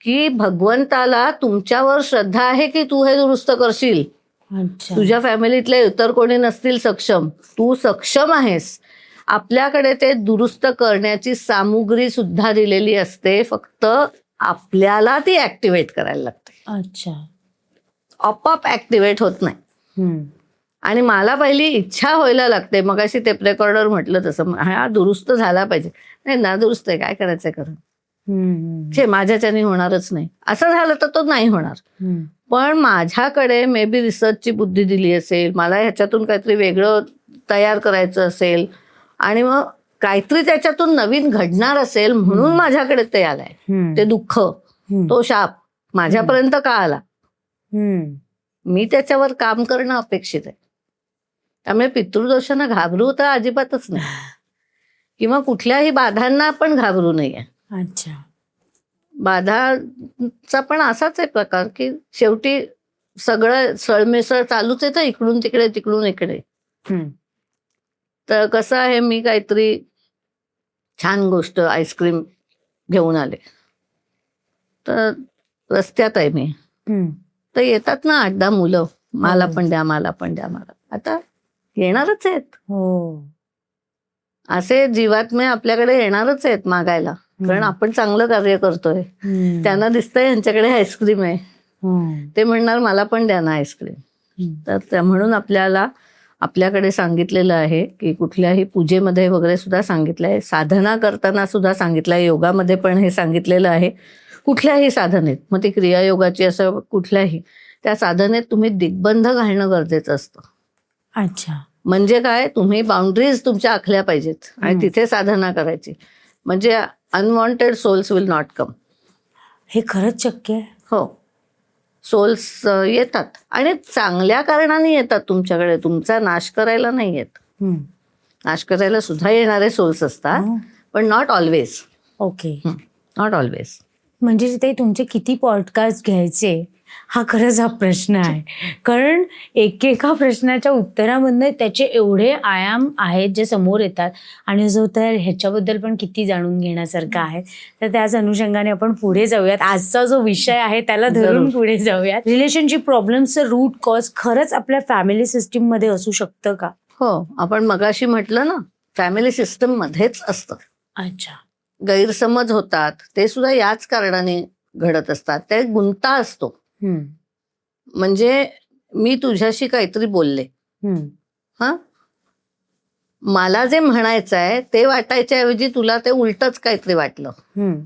की भगवंताला तुमच्यावर श्रद्धा आहे की तू हे दुरुस्त करशील. तुझ्या फॅमिलीतले इतर कोणी नसतील सक्षम, तू सक्षम आहेस. आपल्याकडे ते दुरुस्त करण्याची सामुग्री सुद्धा दिलेली असते, फक्त आपल्याला ती ऍक्टिव्हेट करायला लागते.
अच्छा.
आपोआप ऍक्टिव्हेट होत नाही. आणि मला पहिली इच्छा व्हायला लागते. मग अशी टेप रेकॉर्डर म्हटलं तसं, हा दुरुस्त झाला पाहिजे. नाही ना, दुरुस्त आहे, काय करायचंय करून, माझ्याच्याने होणारच नाही. असं झालं तर तो नाही होणार. पण माझ्याकडे मे बी रिसर्चची बुद्धी दिली असेल, मला ह्याच्यातून काहीतरी वेगळं तयार करायचं असेल आणि मग काहीतरी त्याच्यातून नवीन घडणार असेल म्हणून माझ्याकडे ते आलंय. ते दुःख, तो शाप माझ्यापर्यंत का आला, मी त्याच्यावर काम करणं अपेक्षित आहे. त्यामुळे पितृदोषांना घाबरू तर अजिबातच नाही, किंवा कुठल्याही बाधांना पण घाबरू नये.
अच्छा.
बाधाचा पण असाच आहे प्रकार की शेवटी सगळं सळमिसळ चालूच आहे, तर इकडून तिकडे तिकडून इकडे. तर कसं आहे, मी काहीतरी छान गोष्ट आईस्क्रीम घेऊन आले, तर रस्त्यात आहे मी, तर येतात ना 8-10 मुलं, मला पण द्या, मला पण द्या. मला आता येणारच आहेत.
हो,
असे जीवात्मे आपल्याकडे येणारच आहेत मागायला, कारण आपण चांगलं कार्य करतोय. त्यांना दिसतंय यांच्याकडे आईस्क्रीम आहे, ते म्हणणार मला पण द्या ना आईस्क्रीम. तर म्हणून आपल्याकडे सांगितलेलं आहे की कुठल्याही पूजेमध्ये वगैरे सुद्धा सांगितलंय, साधना करताना सुद्धा सांगितलंय, योगामध्ये पण हे सांगितलेलं आहे. कुठल्याही साधनेत, मग ती क्रियायोगाची असं कुठल्याही, त्या साधनेत तुम्ही दिग्बंध घालणं गरजेचं असतं.
अच्छा.
म्हणजे काय, तुम्ही बाउंड्रीज तुमच्या आखल्या पाहिजेत आणि तिथे साधना करायची. म्हणजे unwanted souls will not come.
हे खरंच शक्य आहे?
हो, सोल्स येतात आणि चांगल्या कारणाने येतात तुमच्याकडे, तुमचा नाश करायला नाही येत. नाश करायला सुद्धा येणारे सोल्स असतात, पण not always.
Okay,
not always.
म्हणजे ते तुमचे किती पॉडकास्ट घ्यायचे हा खरंच हा प्रश्न आहे, कारण एकेका प्रश्नाच्या उत्तरामधनं त्याचे एवढे आयाम आहेत जे समोर येतात आणि जो तर ह्याच्याबद्दल पण किती जाणून घेण्यासारखं आहे. तर त्याच अनुषंगाने आपण पुढे जाऊयात. आजचा जो विषय आहे त्याला धरून पुढे जाऊयात. रिलेशनशिप प्रॉब्लेमचं रूट कॉज खरंच आपल्या फॅमिली सिस्टीममध्ये असू शकतं का?
हो, आपण मगाशी म्हटलं ना, फॅमिली सिस्टम मध्येच असतं.
अच्छा.
गैरसमज होतात, ते सुद्धा याच कारणाने घडत असतात. ते गुंता असतो.
हम्म.
म्हणजे मी तुझ्याशी काहीतरी बोलले,
हम्म.
हा, मला जे म्हणायचं आहे ते वाटायच्या ऐवजी तुला ते उलटच काहीतरी वाटलं.
हम्म.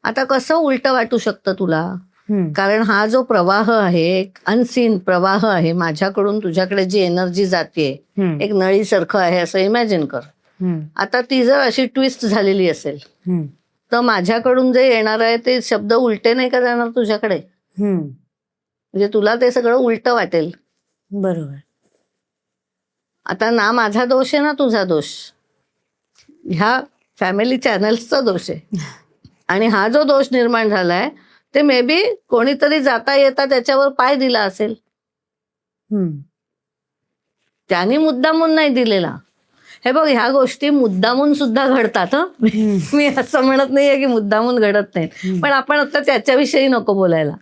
आता कसं उलटं वाटू शकतं तुला?
हम्म.
कारण हा जो प्रवाह आहे, एक अनसीन प्रवाह आहे, माझ्याकडून तुझ्याकडे जी एनर्जी जाते,
हम्म.
एक नळीसारखं आहे असं इमॅजिन कर.
हम्म.
आता ती जर अशी ट्विस्ट झालेली असेल
हम्म.
तर माझ्याकडून जे येणार आहे ते शब्द उलटे नाही का जाणार तुझ्याकडे?
हम्म.
म्हणजे तुला ते सगळं उलटं वाटेल.
बरोबर.
आता ना माझा दोष आहे ना तुझा दोष, ह्या फॅमिली चॅनल्सचा दोष आहे. आणि हा जो दोष निर्माण झालाय ते मे बी कोणीतरी जाता येता त्याच्यावर पाय दिला असेल.
हम्म.
त्यांनी मुद्दामून नाही दिलेला. हे बघ, ह्या गोष्टी मुद्दामून सुद्धा घडतात. मी असं म्हणत नाहीये की मुद्दामून घडत नाहीत, पण आपण आता त्याच्याविषयी नको बोलायला.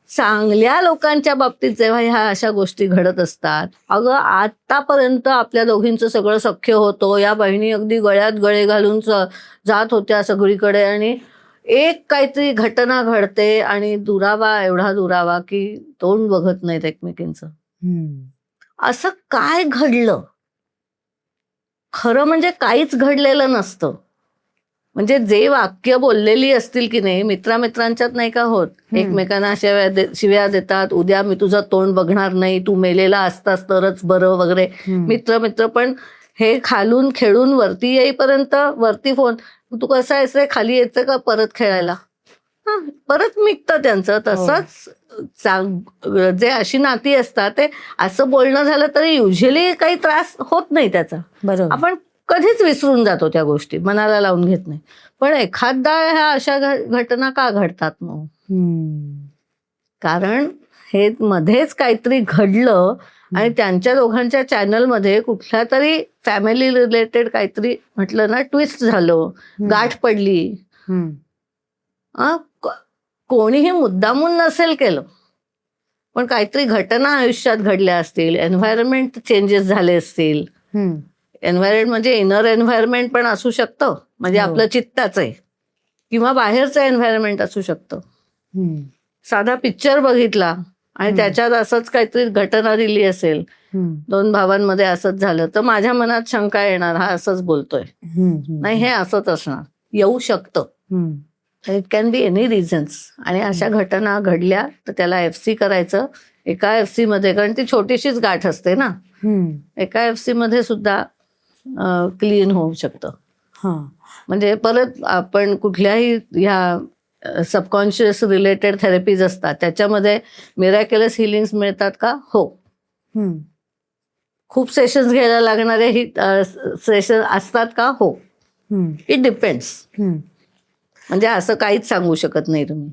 चांगल्या लोकांच्या बाबतीत जेव्हा ह्या अशा गोष्टी घडत असतात, अगं आतापर्यंत आपल्या दोघींचं सगळं सख्य होतं, या बहिणी अगदी गळ्यात गळे घालून जात होत्या सगळीकडे, आणि एक काहीतरी घटना घडते आणि दुरावा, एवढा दुरावा की तोंड बघत नाहीत एकमेकींचं. असं काय घडलं? खरं म्हणजे काहीच घडलेलं नसतं. म्हणजे जे वाक्य बोललेली असतील की नाही, मित्रांच्यात नाही का होत, एकमेकांना शिव्या देतात, उद्या मी तुझं तोंड बघणार नाही, तू मेलेला असतास तरच बरं वगैरे. मित्र पण हे खालून खेळून वरती येईपर्यंत वरती फोन, तू कसं आहेस रे, खाली यायचं का परत खेळायला, परत मिटतं त्यांचं. तसंच जे अशी नाती असतात ते असं बोलणं झालं तरी युजली काही त्रास होत नाही त्याचा.
बरोबर.
आपण कधीच विसरून जातो त्या गोष्टी, मनाला लावून घेत नाही. पण एखादा ह्या अशा घटना का घडतात मग? कारण हे मध्येच काहीतरी घडलं आणि त्यांच्या दोघांच्या चॅनलमध्ये कुठल्या तरी फॅमिली रिलेटेड काहीतरी म्हटलं ना, ट्विस्ट झालं, गाठ पडली. कोणीही मुद्दामून नसेल केलं, पण काहीतरी घटना आयुष्यात घडल्या असतील, एन्व्हायरमेंट चेंजेस झाले असतील. एन्व्हायरमेंट म्हणजे इनर एन्व्हायरमेंट पण असू शकतं, म्हणजे आपलं चित्ताचं आहे, किंवा बाहेरचं एन्व्हायरमेंट असू शकतं. साधा पिक्चर बघितला आणि त्याच्यात असंच काहीतरी घटना दिली असेल, दोन भावांमध्ये असंच झालं, तर माझ्या मनात शंका येणार, हा असंच बोलतोय, नाही हे असंच असणार, येऊ शकतं. It can be any reasons. आणि अशा घटना घडल्या तर त्याला FC करायचं. एका FC मध्ये, कारण ती छोटीशीच गाठ असते ना, एका FC मध्ये सुद्धा क्लीन होऊ शकतं. म्हणजे परत आपण कुठल्याही ह्या सबकॉन्शियस रिलेटेड थेरपीज असतात, त्याच्यामध्ये मिरॅक्युलस हिलिंग्स मिळतात का? हो. खूप सेशन्स घ्यायला लागणारे सेशन असतात का? हो. It depends. म्हणजे असं काहीच सांगू शकत नाही तुम्ही.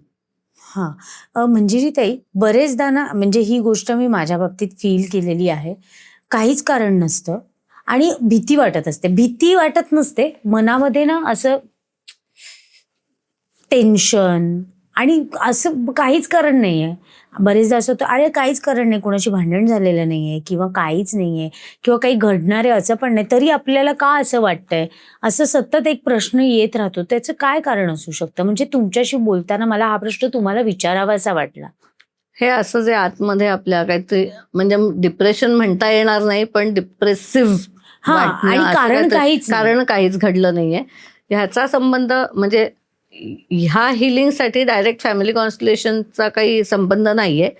मंजिरी ताई, बरेचदा ना, म्हणजे ही गोष्ट मी माझ्या बाबतीत फील केलेली आहे. काहीच कारण नसतं आणि भीती वाटत असते. भीती वाटत नसते, मनामध्ये ना असं टेन्शन, आणि असं काहीच कारण नाहीये. बरेचदा असं होतं, अरे काहीच कारण नाही, कोणाशी भांडण झालेलं नाहीये किंवा काहीच नाहीये किंवा काही घडणार आहे असं पण नाही, तरी आपल्याला का असं वाटतंय, असं सतत एक प्रश्न येत राहतो. त्याचं काय कारण असू शकतं? म्हणजे तुमच्याशी बोलताना मला हा प्रश्न तुम्हाला विचारावासा वाटला.
हे असं जे आतमध्ये आपल्या काहीतरी, म्हणजे डिप्रेशन म्हणता येणार नाही, पण डिप्रेसिव्ह
आणि
कारण काहीच घडलं नाहीये ह्याचा संबंध, म्हणजे ह्या हिलिंगसाठी डायरेक्ट फॅमिली कॉन्स्टलेशनचा काही संबंध नाहीये,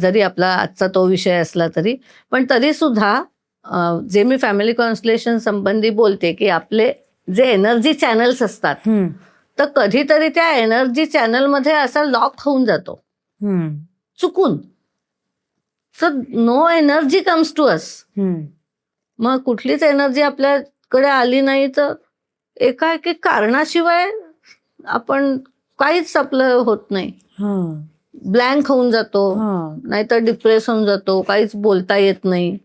जरी आपला आजचा तो विषय असला तरी. पण तरी सुद्धा जे मी फॅमिली कॉन्स्टलेशन संबंधी बोलते, की आपले जे एनर्जी चॅनल्स असतात, तर कधीतरी त्या एनर्जी चॅनलमध्ये असा लॉक होऊन जातो चुकून. So no energy comes to us. मग कुठलीच एनर्जी आपल्याकडे आली नाही तर एकाएकी कारणाशिवाय आपण काहीच आपलं होत नाही, ब्लँक होऊन जातो, नाहीतर डिप्रेस होऊन जातो, काहीच बोलता येत नाही.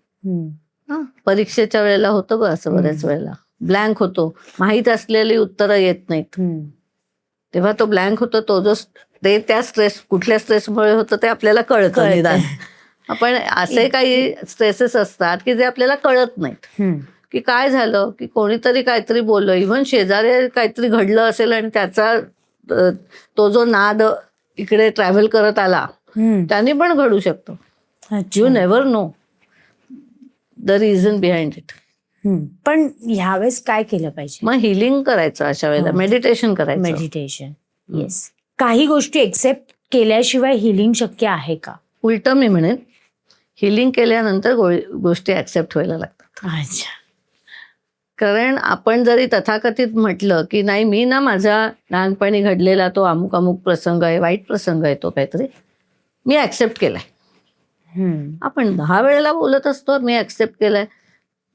परीक्षेच्या वेळेला होतं बघ असं, बऱ्याच वेळेला ब्लँक होतो, माहीत असलेली उत्तरं येत नाहीत, तेव्हा तो ब्लँक होतो. तो जो त्या स्ट्रेस, कुठल्या स्ट्रेसमुळे होतं ते आपल्याला कळतं निदान. आपण असे काही स्ट्रेसेस असतात की जे आपल्याला कळत नाहीत, की काय झालं, की कोणीतरी काहीतरी बोललं, इव्हन शेजारी काहीतरी घडलं असेल आणि त्याचा तो जो नाद इकडे ट्रॅव्हल करत आला त्यांनी पण घडू शकतो. You never know the reason behind it.
पण ह्यावेळेस काय केलं पाहिजे?
मग हिलिंग करायचं अशा वेळेला, मेडिटेशन करायचं.
मेडिटेशन. येस. काही गोष्टी एक्सेप्ट केल्याशिवाय हिलिंग शक्य आहे का?
उलट मी म्हणेन हिलिंग केल्यानंतर गोष्टी ऍक्सेप्ट व्हायला लागतात.
अच्छा.
कारण आपण जरी तथाकथित म्हटलं की नाही मी ना माझा लहानपणी घडलेला तो अमुक अमुक प्रसंग आहे, वाईट प्रसंग आहे तो काहीतरी, मी ऍक्सेप्ट केलाय. आपण 10 वेळेला बोलत असतो मी ऍक्सेप्ट केलाय.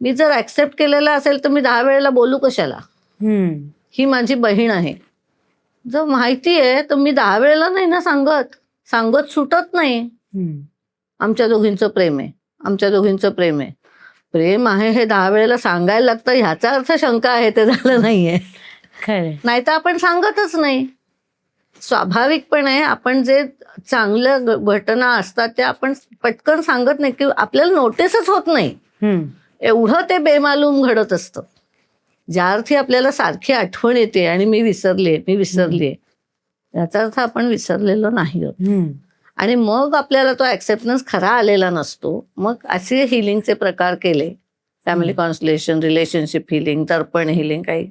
मी जर ऍक्सेप्ट केलेला असेल तर मी 10 वेळेला बोलू कशाला? ही माझी बहीण आहे, जर माहिती आहे तर मी 10 वेळेला नाही ना सांगत सुटत नाही. आमच्या दोघींचं प्रेम आहे, आमच्या दोघींचं प्रेम आहे. प्रेम आहे हे 10 वेळेला सांगायला लागतं ह्याचा अर्थ शंका आहे ते झालं नाहीये.
खरं.
नाही तर आपण सांगतच नाही. स्वाभाविकपणे आपण जे चांगल्या घटना असतात त्या आपण पटकन सांगत नाही, की आपल्याला नोटीसच होत नाही. एवढं ते बेमालूम घडत असतं. ज्या अर्थी आपल्याला सारखी आठवण येते आणि मी विसरले याचा अर्थ आपण विसरलेलो नाही आहोत. आणि मग आपल्याला तो ऍक्सेप्टन्स खरा आलेला नसतो. मग असे हिलिंगचे प्रकार केले, फॅमिली कॉन्स्टलेशन, रिलेशनशिप हिलिंग, तर्पण हिलिंग, काही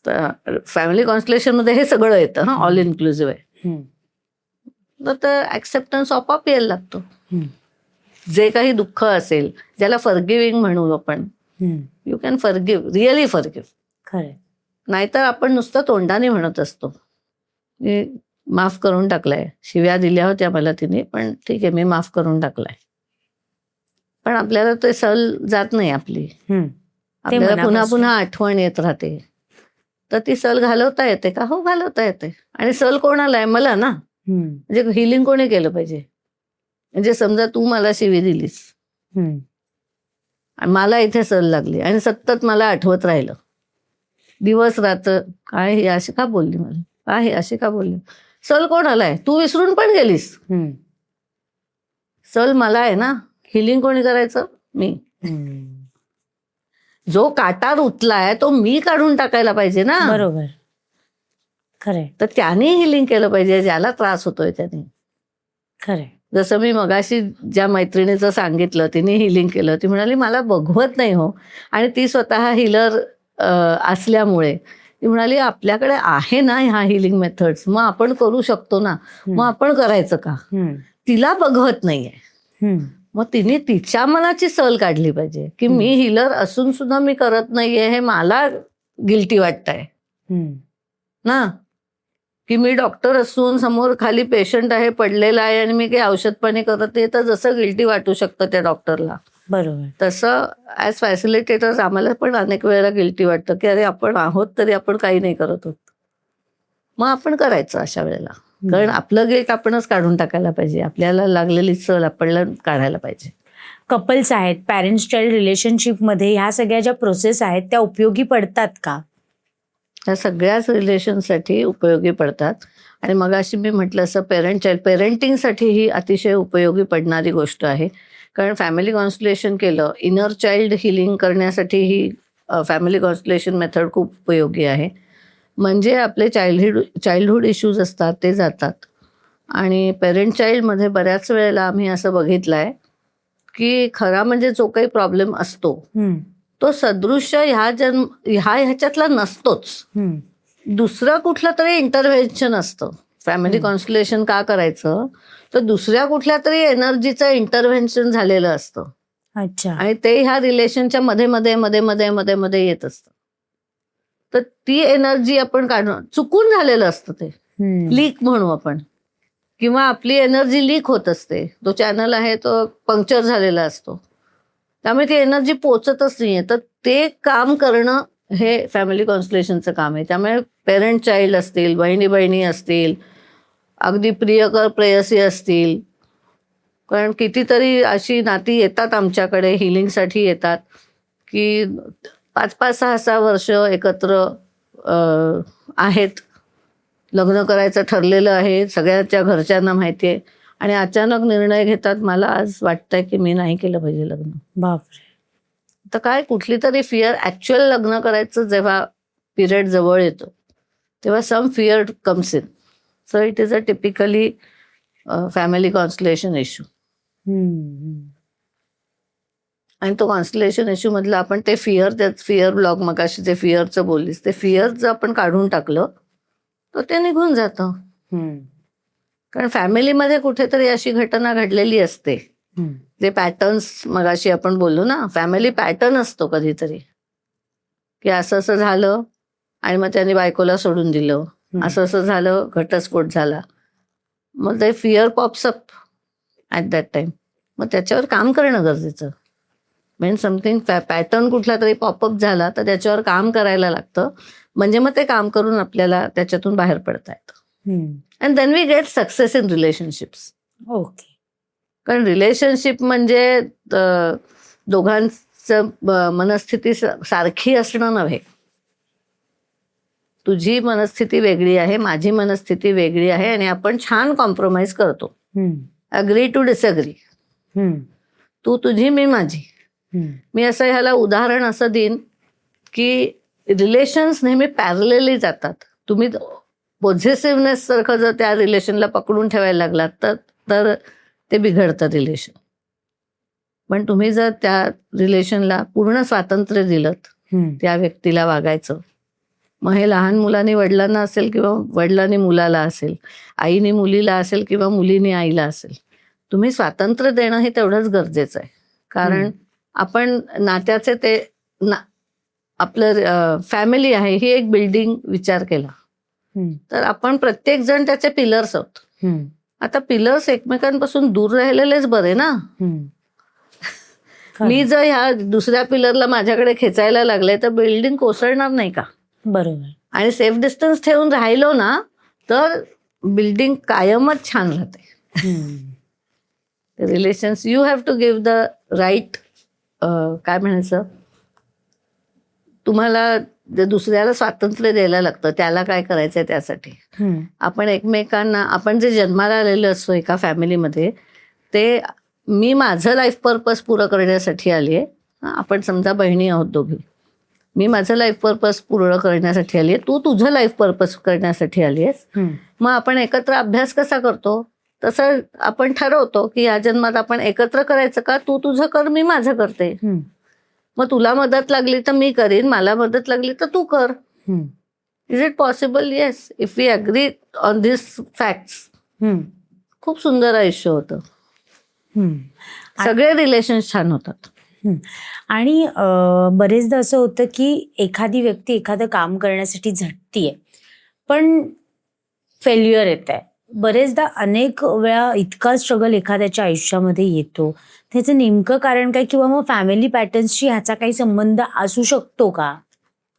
तर फॅमिली कॉन्स्टलेशन मध्ये हे सगळं येतं ना, ऑल इन्क्लुसिव्ह आहे. तर ऍक्सेप्टन्स आपोआप यायला लागतो. जे काही दुःख असेल ज्याला फॉरगिव्हिंग म्हणू आपण, you can forgive, really forgive.
खरं.
नाहीतर आपण नुसतं तोंडाने म्हणत असतो मी माफ करून टाकलाय, शिव्या दिल्या होत्या मला तिने पण ठीक आहे मी माफ करून टाकलाय, पण आपल्याला ते सल जात नाही आपली. आपल्याला पुन्हा पुन्हा आठवण येत राहते. तर ती सल घालवता येते का? हो घालवता येते. आणि सल कोणाला आहे? मला ना. म्हणजे हिलिंग कोणी केलं पाहिजे? म्हणजे समजा तू मला शिवी दिलीस आणि मला इथे सल लागली आणि सतत मला आठवत राहिलं दिवस रात्र, काय हे अशी का बोलली मला, काय हे अशी का बोलली. सल कोणाला आहे? तू विसरून पण गेलीस. सल मला आहे ना. हिलिंग कोणी करायचं? मी. जो काटा रुतलाय तो मी काढून टाकायला पाहिजे ना.
बरोबर. खरंय.
तर त्याने हिलिंग केलं पाहिजे ज्याला त्रास होतोय त्याने. खरंय. जसं मी मगाशी ज्या मैत्रिणीचं सांगितलं तिने हिलिंग केलं, ती म्हणाली मला बघवत नाही हो, आणि ती स्वतः हिलर असल्यामुळे ती म्हणाली आपल्याकडे आहे ना ह्या हिलिंग मेथड्स, मग आपण करू शकतो ना, मग आपण करायचं का. तिला बघवत नाहीये. मग तिने तिच्या मनाची सल काढली पाहिजे की मी हिलर असून सुद्धा मी करत नाहीये, हे मला गिल्टी वाटतंय ना. की मी डॉक्टर असून समोर खाली पेशंट आहे पडलेला आहे आणि मी काही औषध पाणी करत नाही, तर जसं गिल्टी वाटू शकतं त्या डॉक्टरला, बरोबर, तसं ॲज फॅसिलिटेटर्स आम्हाला पण अनेक वेळेला गिल्टी वाटतं की अरे आपण आहोत तरी आपण काही नाही करत होत. मग आपण करायचं अशा वेळेला, कारण आपलं गिल्ट आपणच काढून टाकायला पाहिजे. आपल्याला लागलेली सल आपल्याला काढायला पाहिजे.
कपल्स आहेत, पॅरेंट्स चाइल्ड रिलेशनशिपमध्ये ह्या सगळ्या ज्या प्रोसेस आहेत त्या उपयोगी पडतात का?
ह्या सगळ्याच रिलेशनसाठी उपयोगी पडतात. आणि मग अशी मी म्हटलं असं पेरेंटिंगसाठी ही अतिशय उपयोगी पडणारी गोष्ट आहे. कारण फॅमिली कॉन्स्टलेशन केलं, इनर चाइल्ड हिलिंग करण्यासाठी ही फॅमिली कॉन्स्टलेशन मेथड खूप उपयोगी आहे. म्हणजे आपले चाइल्डहुड इश्यूज असतात ते जातात. आणि पेरेंट चाइल्डमध्ये बऱ्याच वेळेला आम्ही असं बघितलं आहे की खरा म्हणजे जो काही प्रॉब्लेम असतो तो सदृश्य ह्याच्यातला नसतोच. दुसरं कुठलं तरी इंटरव्हेन्शन असतं. फॅमिली कॉन्स्टलेशन का करायचं, तर दुसऱ्या कुठल्या तरी एनर्जीचं इंटरव्हेन्शन झालेलं असतं. अच्छा. आणि ते ह्या रिलेशनच्या मध्ये मध्ये मध्ये मध्ये मध्ये मध्ये येत असतं. तर ती एनर्जी आपण काढणं चुकून झालेलं असतं, ते लीक म्हणू आपण, किंवा आपली एनर्जी लीक होत असते. तो चॅनल आहे तो पंक्चर झालेला असतो, त्यामुळे ती एनर्जी पोचतच नाहीये. तर ते काम करणं हे फॅमिली कॉन्स्टलेशनचं काम आहे. त्यामुळे पेरेंट चाइल्ड असतील, बहिणी बहिणी असतील, अगदी प्रियकर प्रेयसी असतील, कारण कितीतरी अशी नाती येतात आमच्याकडे हिलिंगसाठी येतात की 5-5, 6-6 वर्ष एकत्र आहेत, लग्न करायचं ठरलेलं आहे, सगळ्यांच्या घरच्यांना माहिती आहे, आणि अचानक निर्णय घेतात. मला आज वाटतंय की मी नाही केलं पाहिजे लग्न.
बापरे.
तर काय कुठली तरी फिअर, ऍक्च्युअल लग्न करायचं जेव्हा पिरियड जवळ येतो तेव्हा some fear comes in. So it is a typically family constellation issue. आणि तो कॉन्स्टलेशन इश्यू मधला आपण ते फिअर ब्लॉक, मगाशी जे फिअरचं बोललीस, ते फिअर जर आपण काढून टाकलं तर ते निघून जातं. कारण फॅमिलीमध्ये कुठेतरी अशी घटना घडलेली असते, जे पॅटर्न्स मगाशी आपण बोललो ना, फॅमिली पॅटर्न असतो कधीतरी, की असं असं झालं आणि मग त्याने बायकोला सोडून दिलं, असं असं झालं, घटस्फोट झाला, मग ते fear pops up at that time. मग त्याच्यावर काम करणं गरजेचं. वेन समथिंग पॅटर्न कुठला तरी पॉपअप झाला तर त्याच्यावर काम करायला लागतं. म्हणजे मग ते काम करून आपल्याला त्याच्यातून बाहेर पडता येतं. And then we get success in relationships.
Okay.
कारण रिलेशनशिप म्हणजे दोघांचं मनस्थिती सारखी असणं नव्हे. तुझी मनस्थिती वेगळी आहे, माझी मनस्थिती वेगळी आहे, आणि आपण छान कॉम्प्रोमाइज करतो. Agree to disagree. तू तुझी, मी माझी. मी असं ह्याला उदाहरण असं देईन की रिलेशन्स नेहमी पॅरलली जातात. तुम्ही पॉझिटिव्हनेस सारखं जर त्या रिलेशनला पकडून ठेवायला लागलात तर ते बिघडतं रिलेशन. पण तुम्ही जर त्या रिलेशनला पूर्ण स्वातंत्र्य दिलं त्या व्यक्तीला वागायचं, मग हे लहान मुलांनी वडिलांना असेल किंवा वडिलांनी मुलाला असेल, आईने मुलीला असेल किंवा मुलीने आईला असेल, तुम्ही स्वातंत्र्य देणं हे तेवढंच गरजेचं आहे. कारण आपण नात्याचे ते आपलं फॅमिली आहे ही एक बिल्डिंग विचार केला तर आपण प्रत्येक जण त्याचे पिलर्स आहोत. आता पिलर्स एकमेकांपासून दूर राहिलेलेच बरे ना. मी जर ह्या दुसऱ्या पिलरला माझ्याकडे खेचायला लागले तर बिल्डिंग कोसळणार नाही का?
बरोबर.
आणि सेफ डिस्टन्स ठेवून राहिलो ना तर बिल्डिंग कायमच छान राहते. Relations you have to give the right, काय म्हणायचं, तुम्हाला दुसऱ्याला स्वातंत्र्य द्यायला लागतं त्याला काय करायचंय त्यासाठी. आपण एकमेकांना, आपण जे जन्माला आलेलो असतो एका फॅमिलीमध्ये, ते मी माझं लाईफ पर्पज पुरं करण्यासाठी आली आहे. आपण समजा बहिणी आहोत दोघी, मी माझं लाईफ पर्पज पूर्ण करण्यासाठी आली आहे, तू तुझं लाईफ पर्पज करण्यासाठी आली आहेस. मग आपण एकत्र अभ्यास कसा करतो तसं आपण ठरवतो की या जन्मात आपण एकत्र करायचं का, तू तुझं कर, मी माझं करते. मग तुला मदत लागली तर मी करीन, मला मदत लागली तर तू कर. Is it possible? Yes, if we agree on this facts. खूप सुंदर आयुष्य होतं. सगळे रिलेशन्स छान होतात.
आणि बरेचदा असं होतं की एखादी व्यक्ती एखादं काम करण्यासाठी झटतीये पण फेल्युअर येत आहे. बरेचदा अनेक वेळा इतका स्ट्रगल एखाद्याच्या आयुष्यामध्ये येतो, त्याचं नेमकं कारण काय, किंवा मग फॅमिली पॅटर्न्सशी ह्याचा काही संबंध असू शकतो का?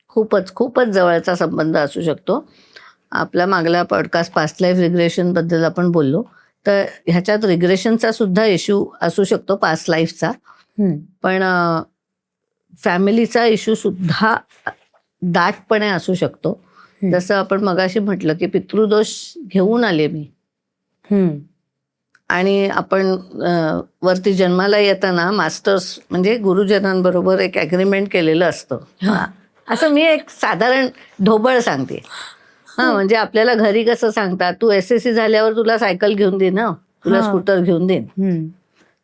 खूपच खूपच जवळचा संबंध असू शकतो. आपला मागला पॉडकास्ट पास्ट लाईफ रिग्रेशन बद्दल आपण बोललो, तर ह्याच्यात रिग्रेशनचा सुद्धा इश्यू असू शकतो, पास्ट लाईफचा. पण फॅमिलीचा इश्यू सुद्धा दाटपणे असू शकतो. जसं आपण मगाशी म्हटलं की पितृदोष घेऊन आले मी, आणि आपण वरती जन्माला येताना मास्टर्स म्हणजे गुरुजनांबरोबर एक ॲग्रीमेंट केलेलं असतं. असं मी एक साधारण ढोबळ सांगते. म्हणजे आपल्याला घरी कसं सांगतात, तू SSC झाल्यावर तुला सायकल घेऊन दे ना, तुला स्कूटर घेऊन देईन,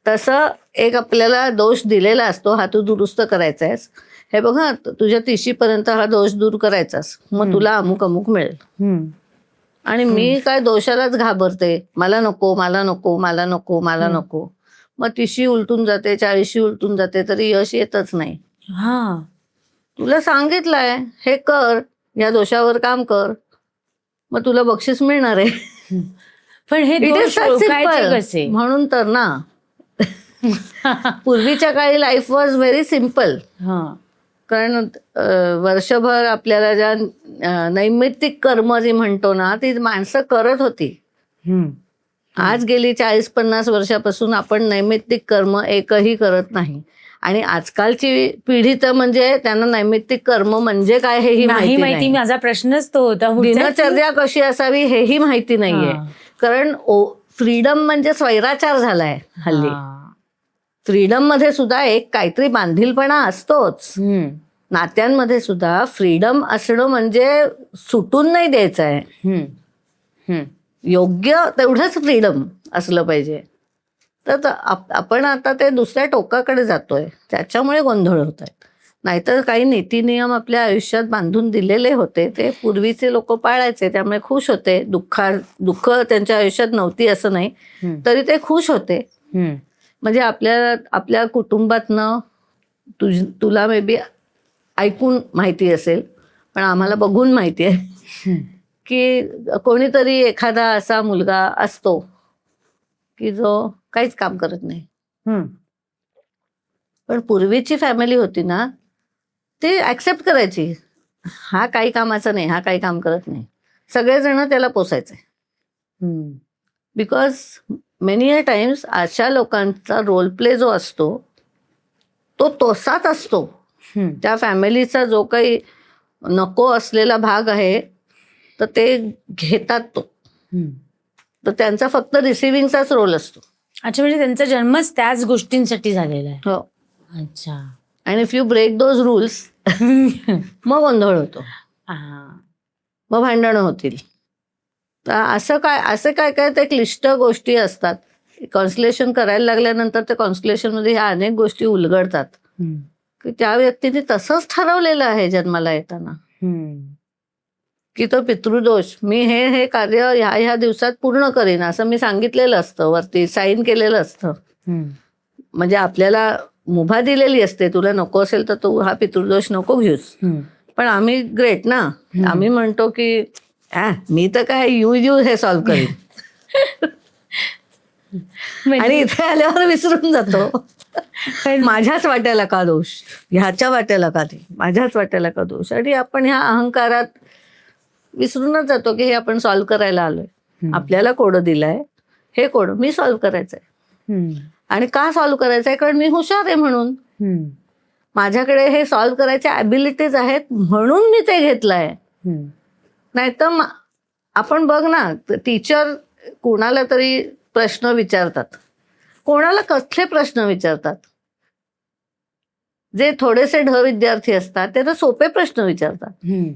तसं एक आपल्याला दोष दिलेला असतो, हा तू दुरुस्त करायचा आहेस. हे बघा, तुझ्या 30 पर्यंत हा दोष दूर करायचास, मग तुला अमुक अमुक मिळेल. आणि मी काय दोषालाच घाबरते, मला नको, मला नको, मला नको, मला नको. मग 30 उलटून जाते, 40 उलटून जाते, तरी यश येतच नाही. तुला सांगितलंय हे कर, या दोषावर काम कर, मग तुला बक्षीस मिळणार आहे.
पण हे दोष ओळखायचे कसे?
म्हणून तर ना पूर्वीच्या काळी लाईफ वॉज व्हेरी सिम्पल. कारण वर्षभर आपल्याला ज्या नैमित्तिक कर्म जी म्हणतो ना ती माणसं करत होती. आज गेली 40-50 वर्षापासून आपण नैमित्तिक कर्म एकही करत नाही. आणि आजकालची पिढी तर म्हणजे त्यांना नैमित्तिक कर्म म्हणजे काय हेही माहिती नाही.
माझा प्रश्नच तो होता,
दिनचर्या कशी असावी हेही माहिती नाहीये. कारण फ्रीडम म्हणजे स्वैराचार झालाय हल्ली.
हा.
फ्रीडम मध्ये सुद्धा एक काहीतरी बांधीलपणा असतोच.
हम्म.
नात्यांमध्ये सुद्धा फ्रीडम असणं म्हणजे सुटून नाही द्यायचं आहे.
हम्म. हम्म.
योग्य तेवढंच फ्रीडम असलं पाहिजे. तर आपण आता ते दुसऱ्या टोकाकडे जातोय, त्याच्यामुळे गोंधळ होत आहेत. नाहीतर काही नीती नियम आपल्या आयुष्यात बांधून दिलेले होते, ते पूर्वीचे लोक पाळायचे, त्यामुळे खुश होते. दुःख त्यांच्या आयुष्यात नव्हती असं नाही,
हम्म.
तरी ते खुश होते.
हम्म.
म्हणजे आपल्या कुटुंबातनं तुला मे बी ऐकून माहिती असेल, पण आम्हाला बघून माहिती आहे
हम्म.
की कोणीतरी एखादा असा मुलगा असतो की जो काहीच काम करत नाही.
हम्म.
पण पूर्वीची फॅमिली होती ना, ती ऍक्सेप्ट करायची, हा काही कामाचा नाही, हा काही काम करत नाही, सगळेजण त्याला पोसायचे.
हम्म.
बिकॉज मेनी अ टाइम्स अशा लोकांचा रोल प्ले जो असतो तो तसाच असतो.
हम्म.
त्या फॅमिलीचा जो काही नको असलेला भाग आहे तर ते घेतात तो.
हम्म.
तर त्यांचा फक्त रिसिव्हिंगचाच रोल असतो.
अच्छा, म्हणजे त्यांचा जन्मच त्याच गोष्टींसाठी झालेला आहे.
हो.
अच्छा.
आणि if you break those rules मग गोंधळ होतो,
हा.
मग भांडणं होतील. तर असं काय काय ते क्लिष्ट गोष्टी असतात. कॉन्सलेशन करायला लागल्यानंतर त्या कॉन्सलेशनमध्ये ह्या अनेक गोष्टी उलगडतात
हम्म.
की त्या व्यक्तीने तसंच ठरवलेलं आहे जन्माला येताना
हम्म.
की तो पितृदोष, मी हे कार्य ह्या दिवसात पूर्ण करीन असं मी सांगितलेलं असतं, वरती साईन केलेलं असतं.
हम्म.
म्हणजे आपल्याला मुभा दिलेली असते, तुला नको असेल तर तू हा पितृदोष नको घेऊस.
हम्म.
पण आम्ही ग्रेट ना, आम्ही म्हणतो की मी तर काय यू हे सॉल्व्ह करीन. आणि इथे आल्यावर विसरून जातो माझ्याच वाट्याला का दोष, ह्याच्या वाट्याला का नाही, माझ्याच वाट्याला का दोष. आणि आपण ह्या अहंकारात विसरूनच जातो की हे आपण सॉल्व्ह करायला आलोय. आपल्याला कोड दिलाय, हे कोड मी सॉल्व्ह करायचंय.
हम्म.
आणि का सॉल्व्ह करायचंय? कारण मी हुशार आहे म्हणून.
हम्म.
माझ्याकडे हे सॉल्व्ह करायच्या ॲबिलिटीज आहेत म्हणून मी ते घेतलंय.
हम्म.
नाहीतर आपण बघ ना, टीचर कोणाला तरी प्रश्न विचारतात, कोणाला कसले प्रश्न विचारतात? जे थोडेसे विद्यार्थी असतात त्यांना सोपे प्रश्न विचारतात.
हम्म.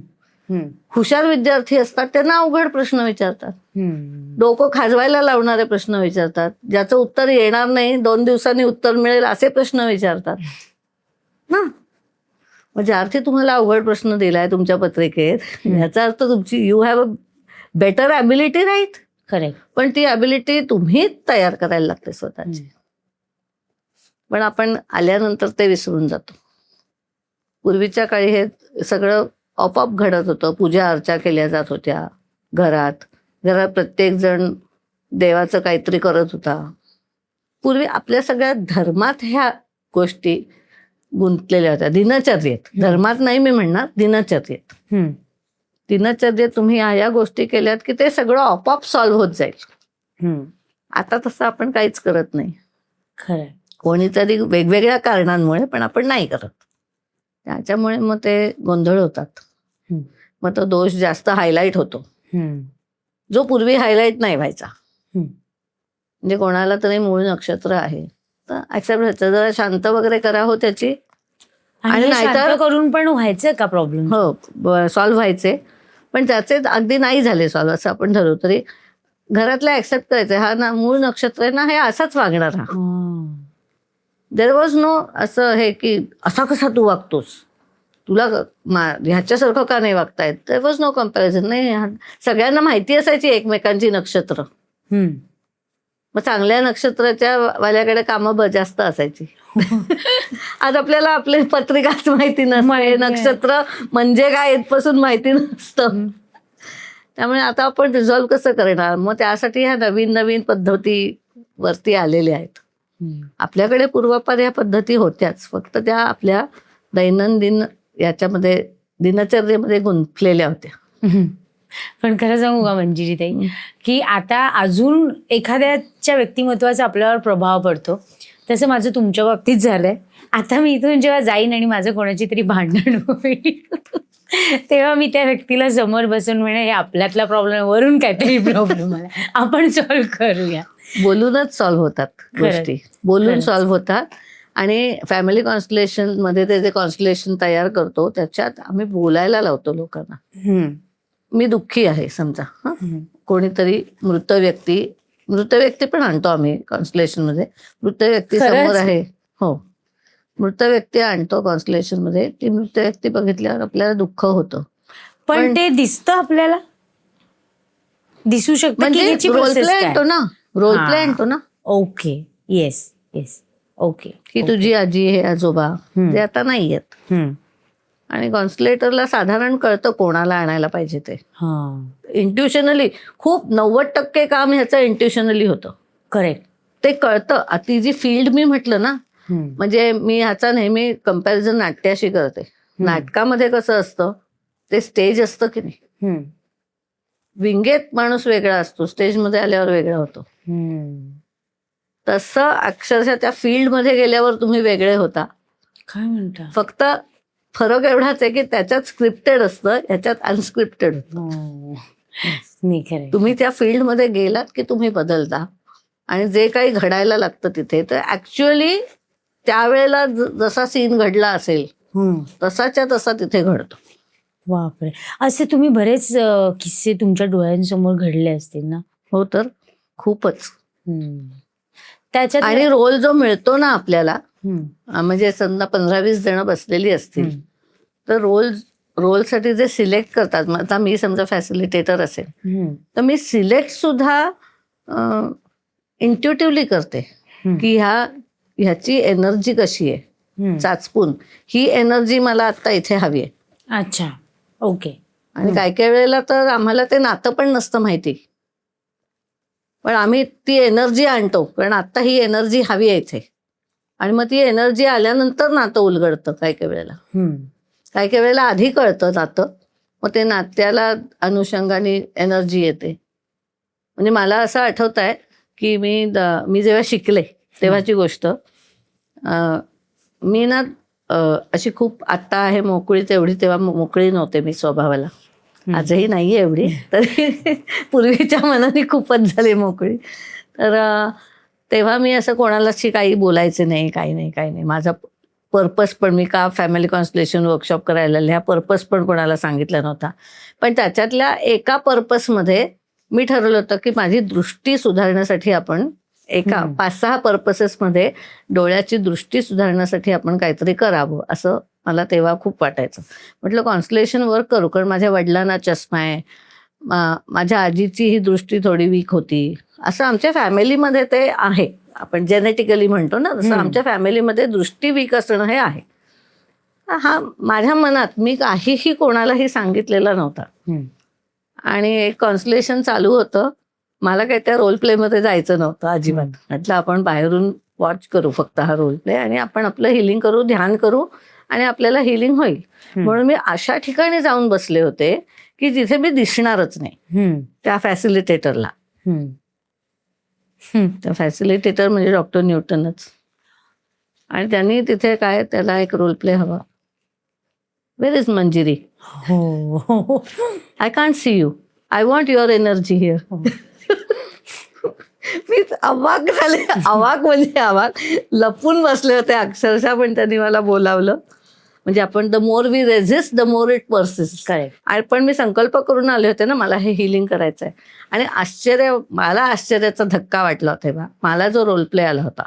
हम्म.
हुशार विद्यार्थी असतात त्यांना अवघड प्रश्न विचारतात.
हम्म.
डोकं खाजवायला लावणारे प्रश्न विचारतात. ज्याचं उत्तर येणार नाही, 2 दिवसांनी उत्तर मिळेल असे प्रश्न विचारतात ना. म्हणजे अर्थी तुम्हाला अवघड प्रश्न दिलाय तुमच्या पत्रिकेत, याचा अर्थ तुमची you have a better ability, right?
Correct.
पण ती ॲबिलिटी तुम्ही तयार करायला लागते स्वतःची. पण आपण आल्यानंतर ते विसरून जातो. पूर्वीच्या काळी हे सगळं आपोआप घडत होतं. पूजा अर्चा केल्या जात होत्या घरात प्रत्येक जण देवाचं काहीतरी करत होता. पूर्वी आपल्या सगळ्या धर्मात ह्या गोष्टी गुंतलेल्या होत्या, दिनचर्येत. धर्मात नाही मी म्हणणार, दिनचर्येत. दिनचर्येत तुम्ही या गोष्टी केल्यात की ते सगळं आपोआप सॉल्व्ह होत जाईल. आता तसं आपण काहीच करत नाही.
खरं.
कोणीतरी वेगवेगळ्या कारणांमुळे, पण आपण नाही करत. त्याच्यामुळे मग ते गोंधळ होतात. मग तो दोष जास्त हायलाईट होतो, जो पूर्वी हायलाईट नाही व्हायचा. म्हणजे कोणाला तरी मूळ नक्षत्र आहे तर ऍक्सेप्ट व्हायचं, जरा शांत वगैरे करा हो त्याची,
आणि नाहीतर करून पण व्हायचं का प्रॉब्लेम?
हो, सॉल्व्ह व्हायचे. पण त्याचे अगदी नाही झाले सॉल्व्ह असं आपण ठरवू तरी घरातल्या ऍक्सेप्ट करायचं, हा ना मूळ नक्षत्र आहे ना, हे असाच वागणार. हा देअर वॉज नो असं हे की असा कसा तू वागतोस, तुला ह्याच्यासारखं का नाही वागतायत. There was no comparison. नाही, सगळ्यांना माहिती असायची एकमेकांची नक्षत्र. मग चांगल्या नक्षत्राच्या वाल्याकडे कामं जास्त असायची. आज आपल्याला आपली पत्रिकाच माहिती नसते, नक्षत्र म्हणजे काय इथपासून माहिती नसतं. त्यामुळे आता आपण रिझॉल्व्ह कसं करणार? मग त्यासाठी ह्या नवीन नवीन पद्धती वरती आलेल्या आहेत. आपल्याकडे पूर्वापार ह्या पद्धती होत्याच, फक्त त्या आपल्या दैनंदिन याच्यामध्ये दिनचर्येमध्ये गुंतलेल्या होत्या.
पण खरं सांगू का मंजिरीताई, की आता अजून एखाद्याच्या व्यक्तिमत्वाचा आपल्यावर प्रभाव पडतो, तसं माझं तुमच्या बाबतीत झालंय. आता मी इथून जेव्हा जाईन आणि माझं कोणाची तरी भांडण होईल तेव्हा मी त्या व्यक्तीला समोर बसून म्हणे हे आपल्यातला प्रॉब्लेम वरून काहीतरी प्रॉब्लेम आला, आपण सॉल्व्ह करूया.
बोलूनच सॉल्व्ह होतात
खरंच.
गोष्टी, बोलून
खरंच.
सॉल्व्ह होतात. आणि फॅमिली कॉन्स्टलेशन मध्ये ते जे कॉन्स्टलेशन तयार करतो त्याच्यात आम्ही बोलायला लावतो लोकांना.
हम्म,
मी दुःखी आहे समजा,
हम्म.
कोणीतरी मृत व्यक्ती पण आणतो आम्ही कॉन्स्टलेशन मध्ये. मृत व्यक्ती
खरंच?
समोर आहे, हो, मृत व्यक्ती आणतो कॉन्स्टलेशन मध्ये. ती मृत व्यक्ती बघितल्यावर आपल्याला दुःख होतं.
पण ते दिसतं आपल्याला, दिसू शकतं की
म्हणजे
याची
रोल
प्रोसेस
प्ले
काय?
आणतो ना, रोल प्ले
हा.
आणतो ना,
ओके, येस येस, ओके.
की तुझी आजी हे आजोबा जे आता नाही आहेत.
हम्म,
आणि कॉन्स्टलेटरला साधारण कळतं कोणाला आणायला पाहिजे ते.
हा,
इंट्युशनली खूप 90% काम ह्याचं इंट्युशनली होतं.
करेक्ट.
ते कळतं. ती जी फील्ड मी म्हटलं ना, म्हणजे मी ह्याचा नेहमी कंपॅरिझन नाट्याशी करते. नाटकामध्ये कसं असतं, ते स्टेज असतं की नाही, विंगेत माणूस वेगळा असतो, स्टेजमध्ये आल्यावर वेगळा होतो. तसं अक्षरशः त्या फील्डमध्ये गेल्यावर तुम्ही वेगळे होता.
काय म्हणता?
फक्त फरक एवढाच आहे की त्याच्यात स्क्रिप्टेड असतं, याच्यात अनस्क्रिप्टेड होतं.
नाही खरं.
तुम्ही त्या फील्डमध्ये गेलात की तुम्ही बदलता. आणि जे काही घडायला लागतं तिथे, तर ऍक्च्युअली त्यावेळेला जसा सीन घडला असेल तसाच्या तसा तिथे घडतो.
बापरे, असे तुम्ही बरेच किस्से तुमच्या डोळ्यांसमोर घडले असतील ना?
हो तर खूपच.
त्याच्यात
आणि रोल जो मिळतो ना आपल्याला, म्हणजे समजा 15-20 जण बसलेली असतील, तर रोलसाठी जे सिलेक्ट करतात, आता मी समजा फॅसिलिटेटर असेल तर मी सिलेक्ट सुद्धा इंट्युटिव्हली करते की ह्याची एनर्जी कशी आहे, चाचपून ही एनर्जी मला आता इथे हवी आहे.
अच्छा, ओके.
आणि काही काही वेळेला तर आम्हाला ते नातं पण नसतं माहिती, पण आम्ही ती एनर्जी आणतो कारण आता ही एनर्जी हवी आहे इथे. आणि मग ती एनर्जी आल्यानंतर नातं उलगडतं. काही काही वेळेला आधी कळतं नातं, मग ते नात्याला अनुषंगाने एनर्जी येते. म्हणजे मला असं आठवत आहे की मी जेव्हा शिकले तेव्हाची गोष्ट, मी ना अशी खूप आत्ता आहे मोकळी, तेवढी तेव्हा मोकळी नव्हते मी स्वभावाला. आजही नाहीये एवढी, तरी पूर्वीच्या मनाने खूपच झाली मोकळी. तर तेव्हा मी असं कोणालाशी काही बोलायचे नाही, काही नाही. माझा पर्पस पण, मी का फॅमिली कॉन्स्टलेशन वर्कशॉप करायला ह्या पर्पस पण कोणाला सांगितला नव्हता. पण त्याच्यातल्या एका पर्पसमध्ये मी ठरवलं होतं की माझी दृष्टी सुधारण्यासाठी आपण एका 5-6 पर्पसेसमध्ये डोळ्याची दृष्टी सुधारण्यासाठी आपण काहीतरी करावं, असं मला तेव्हा खूप वाटायचं. म्हटलं कॉन्स्टलेशन वर्क करू, कारण माझ्या वडिलांना चष्मा आहे, माझ्या आजीची ही दृष्टी थोडी वीक होती. असं आमच्या फॅमिलीमध्ये ते आहे, आपण जेनेटिकली म्हणतो ना, तसं आमच्या फॅमिलीमध्ये दृष्टी वीक असणं हे आहे. हा माझ्या मनात मी काहीही कोणालाही सांगितलेला नव्हता. आणि एक कॉन्स्टलेशन चालू होतं, मला काही त्या रोल प्लेमध्ये जायचं नव्हतं अजिबात. म्हटलं आपण बाहेरून वॉच करू फक्त हा रोल प्ले, आणि आपण आपलं हिलिंग करू, ध्यान करू, आणि आपल्याला हिलिंग होईल. म्हणून मी अशा ठिकाणी जाऊन बसले होते की जिथे मी दिसणारच नाही त्या फॅसिलिटेटरला. त्या फॅसिलिटेटर म्हणजे डॉक्टर न्यूटनच. आणि त्यांनी तिथे काय, त्याला एक रोल प्ले हवा. Where is Manjiri? I can't see you, I want your energy here. मी अवाक झाले, अवाक म्हणजे अवाक, लपून बसले होते अक्षरशः. पण त्यांनी मला बोलावलं. म्हणजे आपण the more we resist the more it persist.
Correct.
पण मी संकल्प करून आले होते ना, मला हे हिलिंग करायचं आहे. आणि मला आश्चर्याचा धक्का वाटला तेव्हा. मला जो रोल प्ले आला होता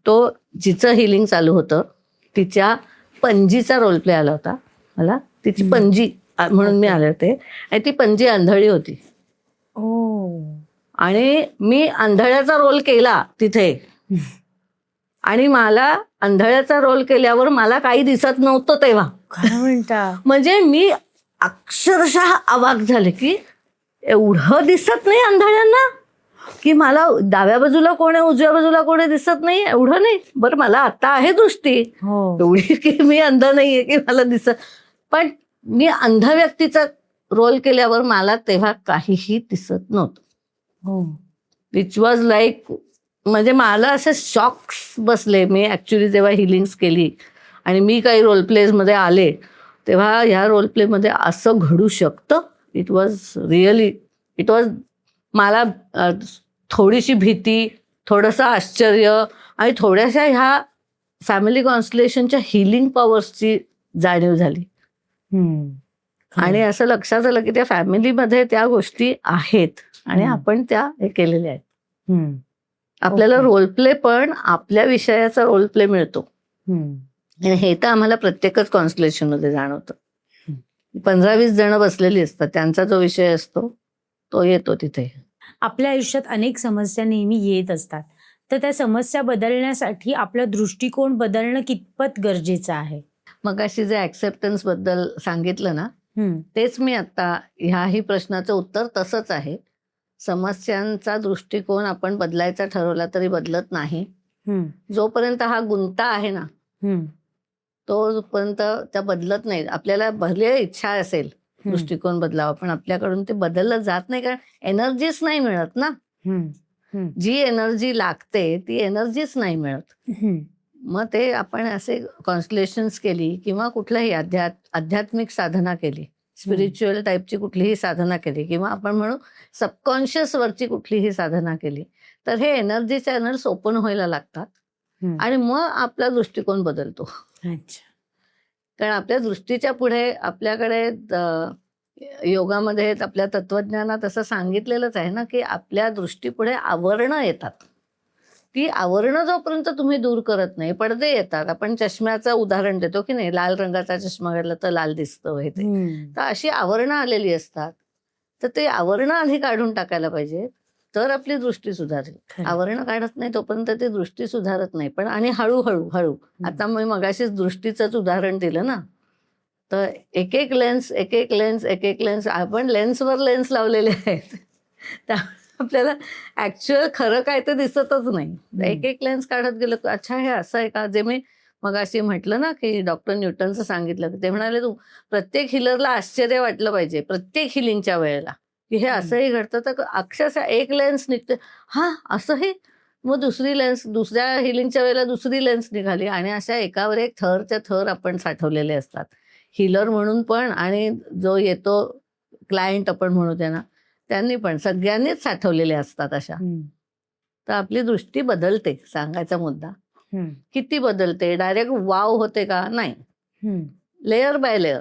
तो, जिचं हिलिंग चालू होतं तिच्या पणजीचा रोल प्ले आला होता मला. तिची पणजी म्हणून मी आले होते, आणि ती पणजी आंधळी होती. आणि मी आंधळ्याचा रोल केला तिथे, आणि मला आंधळ्याचा रोल केल्यावर मला काही दिसत नव्हतं तेव्हा.
काय म्हणता?
म्हणजे मी अक्षरशः अवाक झाले की एवढं दिसत नाही आंधळ्यांना, की मला डाव्या बाजूला कोण आहे, उजव्या बाजूला कोण आहे दिसत नाही, एवढं नाही. बरं मला आता आहे दृष्टी एवढी की मी अंध नाहीये की मला दिसत. पण मी अंध व्यक्तीचा रोल केल्यावर मला तेव्हा काहीही दिसत नव्हतं. विच वॉज लाईक, म्हणजे मला असे शॉक्स बसले. मी ऍक्च्युली जेव्हा हिलिंग्स केली आणि मी काही रोल प्लेज मध्ये आले तेव्हा ह्या रोल प्लेमध्ये असं घडू शकतं. It was really, it was मला थोडीशी भीती, थोडंसं आश्चर्य आणि थोड्याशा ह्या फॅमिली कॉन्स्टलेशनच्या हिलिंग पॉवर्सची जाणीव झाली. आणि असं लक्षात आलं की त्या फॅमिलीमध्ये त्या गोष्टी आहेत आणि आपण त्या हे केलेल्या आहेत. आपल्याला रोल प्ले पण आपल्या विषयाचा रोल प्ले मिळतो. आणि हे तर आम्हाला प्रत्येकच कॉन्स्टलेशन मध्ये जाणवतं. 15-20 जण बसलेली असतात, त्यांचा जो विषय असतो तो येतो तिथे.
आपल्या आयुष्यात अनेक समस्या नेहमी येत असतात, तर त्या समस्या बदलण्यासाठी आपला दृष्टिकोन बदलणं कितपत गरजेचं आहे?
मग अशी जे ऍक्सेप्टन्स बद्दल सांगितलं ना, तेच मी आता ह्याही प्रश्नाचं उत्तर तसंच आहे. समस्यांचा दृष्टिकोन आपण बदलायचा ठरवला तरी बदलत नाही. जोपर्यंत हा गुंता आहे ना, तोपर्यंत त्या बदलत नाही. आपल्याला भले इच्छा असेल दृष्टिकोन बदलावा, पण आपल्याकडून ते बदललं जात नाही, कारण एनर्जीच नाही मिळत ना. जी एनर्जी लागते ती एनर्जीच नाही मिळत. मग ते आपण असे कॉन्स्टलेशन्स केली किंवा कुठल्याही आध्यात्मिक साधना केली, स्पिरिच्युअल टाईपची कुठलीही साधना केली किंवा आपण म्हणू सबकॉन्शियस वरची कुठलीही साधना केली, तर हे एनर्जी चॅनल्स ओपन व्हायला लागतात आणि मग आपला दृष्टिकोन बदलतो. कारण आपल्या दृष्टीच्या पुढे आपल्याकडे योगामध्ये आपल्या तत्वज्ञानात असं सांगितलेलंच आहे ना, की आपल्या दृष्टीपुढे आवरणं येतात. ती आवरणं जोपर्यंत तुम्ही दूर करत नाही, पडदे येतात. आपण चष्म्याचं उदाहरण देतो की नाही, लाल रंगाचा चष्मा घातला तर लाल दिसतं हे ते. तर अशी आवरणं आलेली असतात, तर ते आवरणं आधी काढून टाकायला पाहिजे, तर आपली दृष्टी सुधारेल. आवरणं काढत नाही तोपर्यंत ती दृष्टी सुधारत नाही. पण आणि हळूहळू आता मी मगाशीच दृष्टीचंच उदाहरण दिलं ना, तर एक एक लेन्स आपण लेन्सवर लेन्स लावलेले आहेत. त्यामुळे आपल्याला ऍक्च्युअल खरं काय ते दिसतच नाही. एक एक लेन्स काढत गेलं, अच्छा हे असं आहे का. जे मी मगाशी म्हटलं ना की डॉक्टर न्यूटनचं सांगितलं, ते म्हणाले तू प्रत्येक हिलरला आश्चर्य वाटलं पाहिजे प्रत्येक हिलिंगच्या वेळेला, की हे असंही घडतं. तर अक्षरशः एक लेन्स निघते, हा असंही. मग दुसरी लेन्स, दुसऱ्या हिलिंगच्या वेळेला दुसरी लेन्स निघाली आणि अशा एकावर एक थरच्या थर आपण साठवलेले असतात, हिलर म्हणून पण आणि जो येतो क्लायंट आपण म्हणू त्यांनी पण, सगळ्यांनीच साठवलेले असतात अशा. तर आपली दृष्टी बदलते, सांगायचा मुद्दा. किती बदलते? डायरेक्ट वाव होते का? नाही, लेयर बाय लेयर.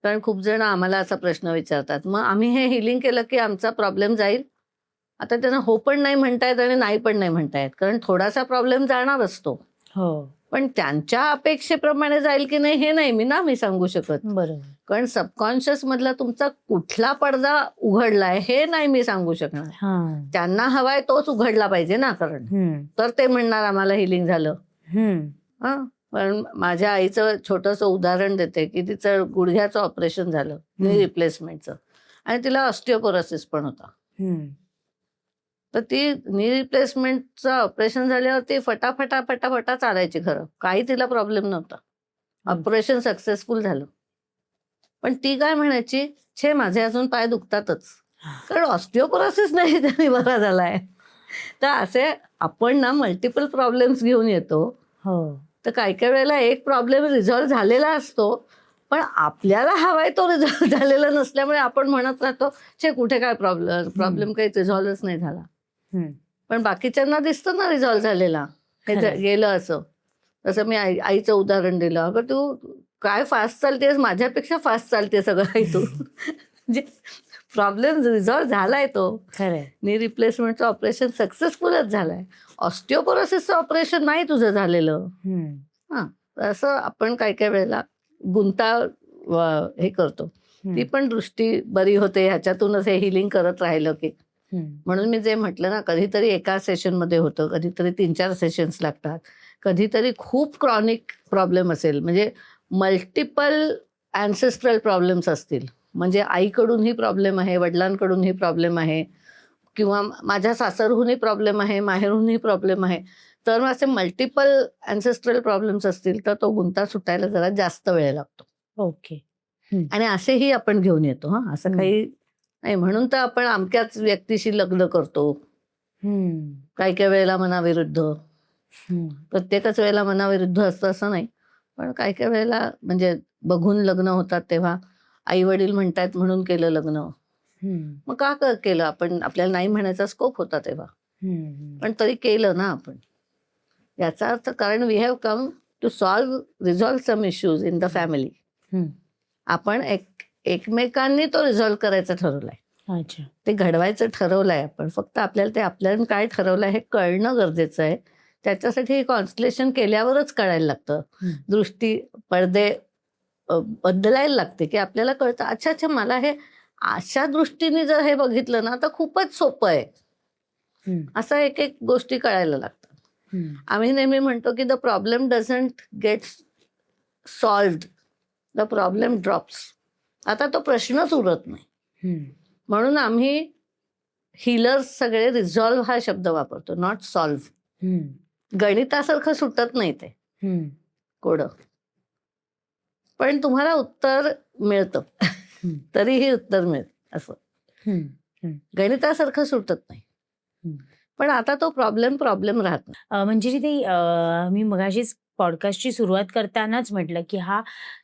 कारण खूप जण आम्हाला असा प्रश्न विचारतात, मग आम्ही हे हिलिंग केलं की आमचा प्रॉब्लेम जाईल? आता त्यांना हो पण नाही म्हणतायत आणि नाही पण नाही म्हणतायत, कारण थोडासा प्रॉब्लेम जाणार असतो. पण त्यांच्या अपेक्षेप्रमाणे जाईल की नाही हे नाही मी सांगू शकत.
बरोबर.
कारण सबकॉन्शियस मधला तुमचा कुठला पडदा उघडलाय हे नाही मी सांगू शकणार. त्यांना हवाय तोच उघडला पाहिजे ना, कारण तर ते म्हणणार आम्हाला हिलिंग झालं. पण माझ्या आईचं छोटंसं उदाहरण देते की तिचं गुडघ्याचं ऑपरेशन झालं, नी रिप्लेसमेंटचं, आणि तिला ऑस्टिओपोरोसिस पण होता. तर ती नी रिप्लेसमेंटचं ऑपरेशन झाल्यावर ती फटाफटा चालायची. खरं काही तिला प्रॉब्लेम नव्हता, ऑपरेशन सक्सेसफुल झालं. पण ती काय म्हणायची, छे माझे अजून पाय दुखतातच, कारण ऑस्टिओपोरोसिस नाही त्यांनी बरा झालाय. तर असे आपण ना मल्टिपल प्रॉब्लेम्स घेऊन येतो. तर काही वेळेला एक प्रॉब्लेम रिझॉल्व्ह झालेला असतो, पण आपल्याला हवाय तो रिझॉल्व्ह झालेला नसल्यामुळे आपण म्हणत राहतो, छे कुठे काय प्रॉब्लेम काही रिझॉल्व्हच नाही झाला. पण बाकीच्यांना दिसतं ना रिझॉल्व्ह झालेला, हे गेलं असं. तसं मी आईचं उदाहरण दिलं, अगं तू काय फास्ट चालतेस, माझ्यापेक्षा फास्ट चालते सगळं काही तू. म्हणजे प्रॉब्लेम रिझॉल्व्ह झालाय तो. नी रिप्लेसमेंटचं ऑपरेशन सक्सेसफुलच झालंय, ऑस्टिओपोरोसिसचं ऑपरेशन नाही तुझं झालेलं. असं आपण काही वेळेला हे करतो. ती पण दृष्टी बरी होते ह्याच्यातूनच, हे हिलिंग करत राहिलं की. म्हणून मी जे म्हटलं ना, कधीतरी एका सेशनमध्ये होतं, कधीतरी 3-4 सेशन्स लागतात, कधीतरी खूप क्रॉनिक प्रॉब्लेम असेल, म्हणजे मल्टिपल ॲन्सेस्ट्रल प्रॉब्लेम्स असतील, म्हणजे आईकडूनही प्रॉब्लेम आहे, वडिलांकडूनही प्रॉब्लेम आहे, किंवा माझ्या सासरहूनही प्रॉब्लेम आहे, माहेरहूनही प्रॉब्लेम आहे. तर मग असे मल्टिपल ॲन्सेस्ट्रल प्रॉब्लेम्स असतील तर तो गुंता सुटायला जरा जास्त वेळ लागतो.
ओके.
आणि असेही आपण घेऊन येतो. असं काही नाही. म्हणून तर आपण अमक्याच व्यक्तीशी लग्न करतो, काही वेळेला मनाविरुद्ध. प्रत्येकच वेळेला मनाविरुद्ध असतं असं नाही, पण काही वेळेला म्हणजे बघून लग्न होतात तेव्हा आई वडील म्हणतात म्हणून केलं लग्न. मग का केलं आपण? आपल्याला नाही म्हणायचा स्कोप होता तेव्हा, पण तरी केलं ना आपण. याचा अर्थ कारण we have come to resolve some issues in the family. आपण एकमेकांनी तो रिझॉल्व्ह करायचा ठरवलाय.
अच्छा.
ते घडवायचं ठरवलंय आपण. फक्त आपल्याला ते आपल्याला काय ठरवलंय हे कळणं गरजेचं आहे. त्याच्यासाठी हे कॉन्स्टलेशन केल्यावरच कळायला लागतं. दृष्टी पडदे बदलायला लागते की आपल्याला कळतं अच्छा अच्छा मला हे अशा दृष्टीने जर हे बघितलं ना तर खूपच सोपं आहे. असं एक एक गोष्टी कळायला लागतात. आम्ही नेहमी म्हणतो की the problem doesn't get solved, the problem drops. आता तो प्रश्नच उरत नाही. म्हणून आम्ही हिलर्स सगळे रिझॉल्व्ह हा शब्द वापरतो, नॉट सॉल्व्ह. गणितासारखं सुटत नाही ते कोडं, पण तुम्हाला उत्तर मिळतं. तरीही उत्तर मिळतं असं. गणितासारखं सुटत नाही, पण आता तो प्रॉब्लेम राहत नाही.
म्हणजे ते मी मगाशीच पॉडकास्टची सुरुवात करतानाच म्हटलं की हा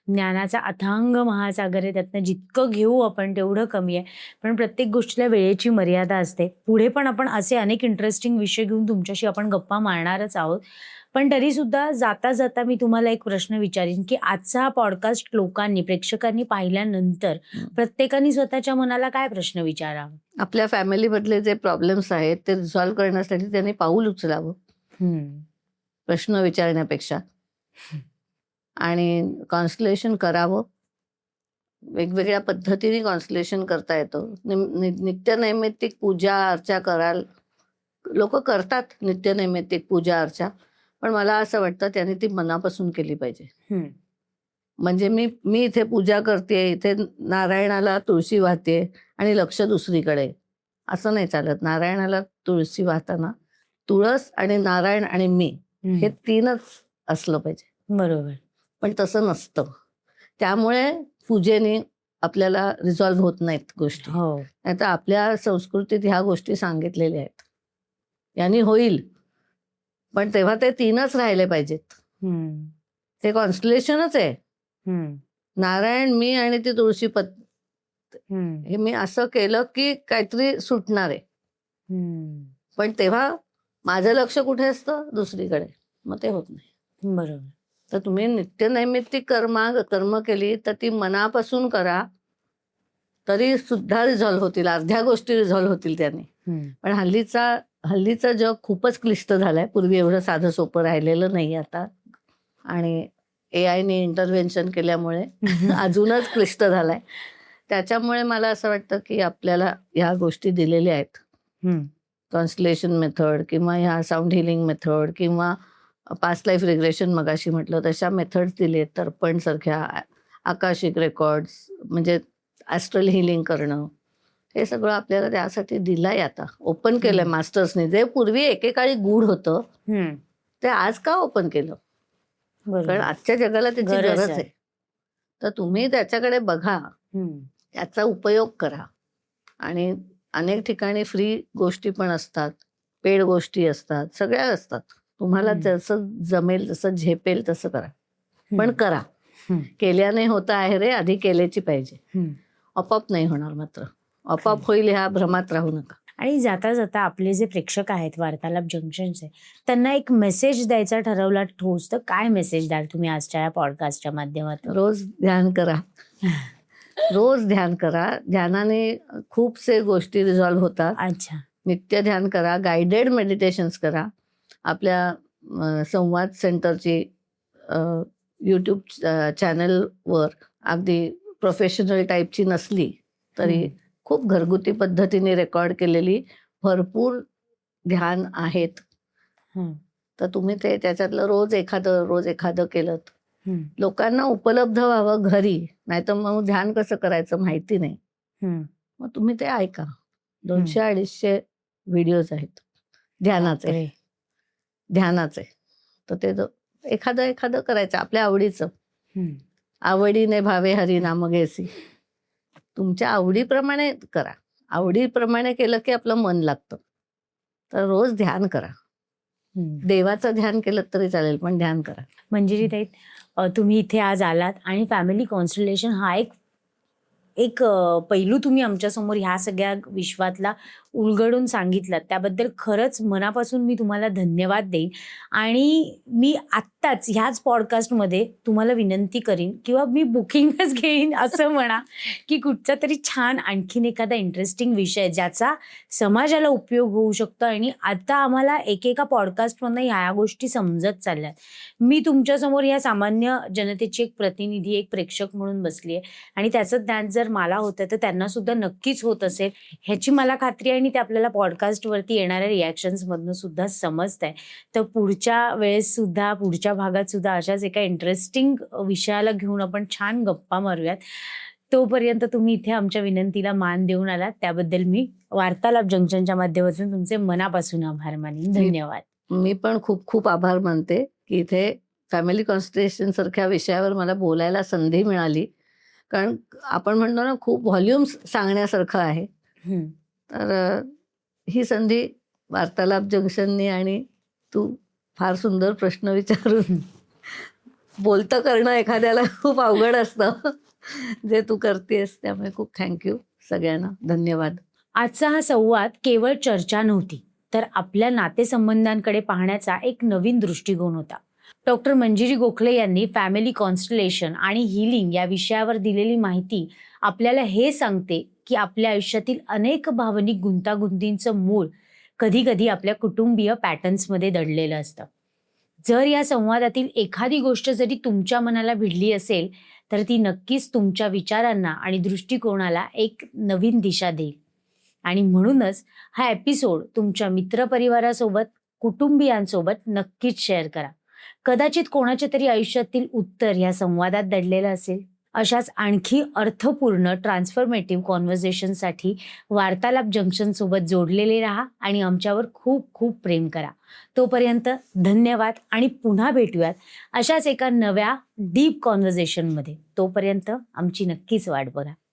ज्ञानाचा अथांग महासागर आहे, त्यातनं जितकं घेऊ आपण तेवढं कमी आहे. पण प्रत्येक गोष्टीला वेळेची मर्यादा असते. पुढे पण आपण असे अनेक इंटरेस्टिंग विषय घेऊन तुमच्याशी आपण गप्पा मारणारच आहोत. पण तरी सुद्धा जाता जाता मी तुम्हाला एक प्रश्न विचारीन की आजचा हा पॉडकास्ट प्रेक्षकांनी पाहिल्यानंतर प्रत्येकाने स्वतःच्या मनाला काय प्रश्न विचारावा?
आपल्या फॅमिलीमधले जे प्रॉब्लेम्स आहेत ते रिझॉल्व्ह करण्यासाठी त्यांनी पाऊल उचलावं प्रश्न विचारण्यापेक्षा, आणि कॉन्स्टलेशन करावं. वेगवेगळ्या पद्धतीने कॉन्स्टलेशन करता येतं. नित्यनैमित्तिक पूजा अर्चा कराल, लोक करतात नित्यनैमित्तिक पूजा अर्चा, पण मला असं वाटतं त्यांनी ती मनापासून केली पाहिजे. म्हणजे मी इथे पूजा करते, इथे नारायणाला तुळशी वाहते आणि लक्ष दुसरीकडे, असं नाही चालत. नारायणाला तुळशी वाहताना तुळस आणि नारायण आणि मी हे तीनच असलं पाहिजे.
बरोबर.
पण तसं नसतं. त्यामुळे पूजेने आपल्याला रिझॉल्व्ह होत नाहीत गोष्टी. नाही तर आपल्या संस्कृतीत ह्या गोष्टी सांगितलेल्या आहेत. यांनी होईल, पण तेव्हा ते तीनच राहिले पाहिजेत. ते कॉन्स्टलेशनच आहे. नारायण, मी आणि ती तुळशी हे मी असं केलं की काहीतरी सुटणार आहे. पण तेव्हा माझं लक्ष कुठे असतं? दुसरीकडे. मग ते होत नाही.
बरोबर.
तर तुम्ही नित्यनैमित्तिक कर्म केली तर ती मनापासून करा, तरी सुद्धा रिझॉल्व्ह होतील. अर्ध्या गोष्टी रिझॉल्व्ह होतील त्याने. पण हल्लीचं जग खूपच क्लिष्ट झालंय. पूर्वी एवढं साधं सोपं राहिलेलं नाही आता, आणि AI ने इंटरव्हेन्शन केल्यामुळे अजूनच क्लिष्ट झालाय. त्याच्यामुळे मला असं वाटतं की आपल्याला ह्या गोष्टी दिलेल्या आहेत, कॉन्स्टलेशन मेथड किंवा ह्या साऊंड हिलिंग मेथड किंवा पास्ट लाईफ रिग्रेशन मगाशी म्हटलं तशा मेथड्स दिलेत. तर्पण सारख्या, आकाशिक रेकॉर्ड्स, म्हणजे ॲस्ट्रल हिलिंग करणं, हे सगळं आपल्याला त्यासाठी दिलंय. आता ओपन केलंय मास्टर्सने. जे पूर्वी एकेकाळी गूढ होतं ते आज का ओपन केलं? कारण आजच्या जगाला त्याची गरज आहे. तर तुम्ही त्याच्याकडे बघा, त्याचा उपयोग करा. आणि अनेक ठिकाणी फ्री गोष्टी पण असतात, पेड गोष्टी असतात, सगळ्या असतात. तुम्हाला जसं जमेल, जसं झेपेल तसं करा, पण करा. केल्याने होतं आहे रे, आधी केल्याची पाहिजे. आपोआप नाही होणार, मात्र आपोआप होईल ह्या भ्रमात राहू नका.
आणि जाता जाता आपले जे प्रेक्षक आहेत वार्तालाप जंक्शनचे, त्यांना एक मेसेज द्यायचा ठरवला ठोस, तर काय मेसेज द्याल तुम्ही आजच्या या पॉडकास्टच्या माध्यमातून?
रोज ध्यान करा. रोज ध्यान करा. ध्यानाने खूपसे गोष्टी रिझॉल्व्ह होतात.
अच्छा.
नित्य ध्यान करा, गायडेड मेडिटेशन्स करा. आपल्या संवाद सेंटरची यूट्यूब चॅनलवर अगदी प्रोफेशनल टाईपची नसली तरी खूप घरगुती पद्धतीने रेकॉर्ड केलेली भरपूर ध्यान आहेत. तर तुम्ही ते त्याच्यातलं रोज एखादं केलं, लोकांना उपलब्ध व्हावं घरी. नाही तर मग ध्यान कसं करायचं माहिती नाही, मग तुम्ही ते ऐका. 200-250 व्हिडिओज आहेत ध्यानाचे. तर ते एखादं करायचं आपल्या आवडीचं. आवडीने भावे हरी नाम घेसी. तुमच्या आवडीप्रमाणे करा. आवडीप्रमाणे केलं की आपलं मन लागतं. तर रोज ध्यान करा. देवाचं ध्यान केलं तरी चालेल, पण ध्यान करा.
मंजिरी ताई, तुम्ही इथे आज आलात आणि फॅमिली कॉन्स्टलेशन हा एक पैलू तुम्ही आमच्यासमोर ह्या सगळ्या विश्वातला उलगडून सांगितलात, त्याबद्दल खरंच मनापासून मी तुम्हाला धन्यवाद देईन. आणि मी आत्ताच ह्याच पॉडकास्टमध्ये तुम्हाला विनंती करीन किंवा मी बुकिंगच घेईन असं म्हणा, की कुठचा तरी छान आणखीन एखादा इंटरेस्टिंग विषय ज्याचा समाजाला उपयोग होऊ शकतो. आणि आता आम्हाला एकेका पॉडकास्टमधनं ह्या गोष्टी समजत चालल्यात. मी तुमच्यासमोर ह्या सामान्य जनतेची एक प्रतिनिधी, एक प्रेक्षक म्हणून बसली आहे आणि त्याचं ज्ञान जर मला होतं तर त्यांना सुद्धा नक्कीच होत असेल ह्याची मला खात्री आहे. आणि ते आपल्याला पॉडकास्टवरती येणाऱ्या रिॲक्शन्समधनं सुद्धा समजत आहे. तर पुढच्या वेळेस सुद्धा, पुढच्या भागात सुद्धा अशाच एका इंटरेस्टिंग विषयाला घेऊन आपण छान गप्पा मारूयात. तोपर्यंत तुम्ही इथे आमच्या विनंतीला मान देऊन आलात त्याबद्दल मी वार्तालाप जंक्शनच्या माध्यमातून तुमचे मनापासून आभार मानेन. धन्यवाद.
मी पण खूप खूप आभार मानते की इथे फॅमिली कॉन्स्टिट्युशन सारख्या विषयावर मला बोलायला संधी मिळाली. कारण आपण म्हणतो ना, खूप व्हॉल्युम्स सांगण्यासारखं आहे. तर ही संधी वार्तालाप जंक्शननी आणि तू फार सुंदर प्रश्न विचारून बोलतं करणं एखाद्याला खूप अवघड असतं, जे तू करतेस, त्यामुळे खूप थँक्यू सगळ्यांना. धन्यवाद.
आजचा हा संवाद केवळ चर्चा नव्हती, तर आपल्या नातेसंबंधांकडे पाहण्याचा एक नवीन दृष्टिकोन होता. डॉक्टर मंजिरी गोखले यांनी फॅमिली कॉन्स्टलेशन आणि हिलिंग या विषयावर दिलेली माहिती आपल्याला हे सांगते की आपल्या आयुष्यातील अनेक भावनिक गुंतागुंतींचं मूळ कधी कधी आपल्या कुटुंबीय पॅटर्न्समध्ये दडलेलं असतं. जर या संवादातील एखादी गोष्ट जरी तुमच्या मनाला भिडली असेल तर ती नक्कीच तुमच्या विचारांना आणि दृष्टिकोनाला एक नवीन दिशा देईल. आणि म्हणूनच हा एपिसोड तुमच्या मित्रपरिवारासोबत, कुटुंबियांसोबत नक्कीच शेअर करा. कदाचित कोणाच्या तरी आयुष्यातील उत्तर या संवादात दडलेलं असेल. अशाच आणखी अर्थपूर्ण ट्रान्सफॉर्मेटिव्ह कॉन्व्हर्सेशनसाठी वार्तालाप जंक्शन सोबत जोडलेले राहा आणि आमच्यावर खूप खूप प्रेम करा. तोपर्यंत धन्यवाद आणि पुन्हा भेटूयात अशाच एका नव्या डीप कॉन्व्हर्सेशनमध्ये. तोपर्यंत आमची नक्कीच वाट बघा.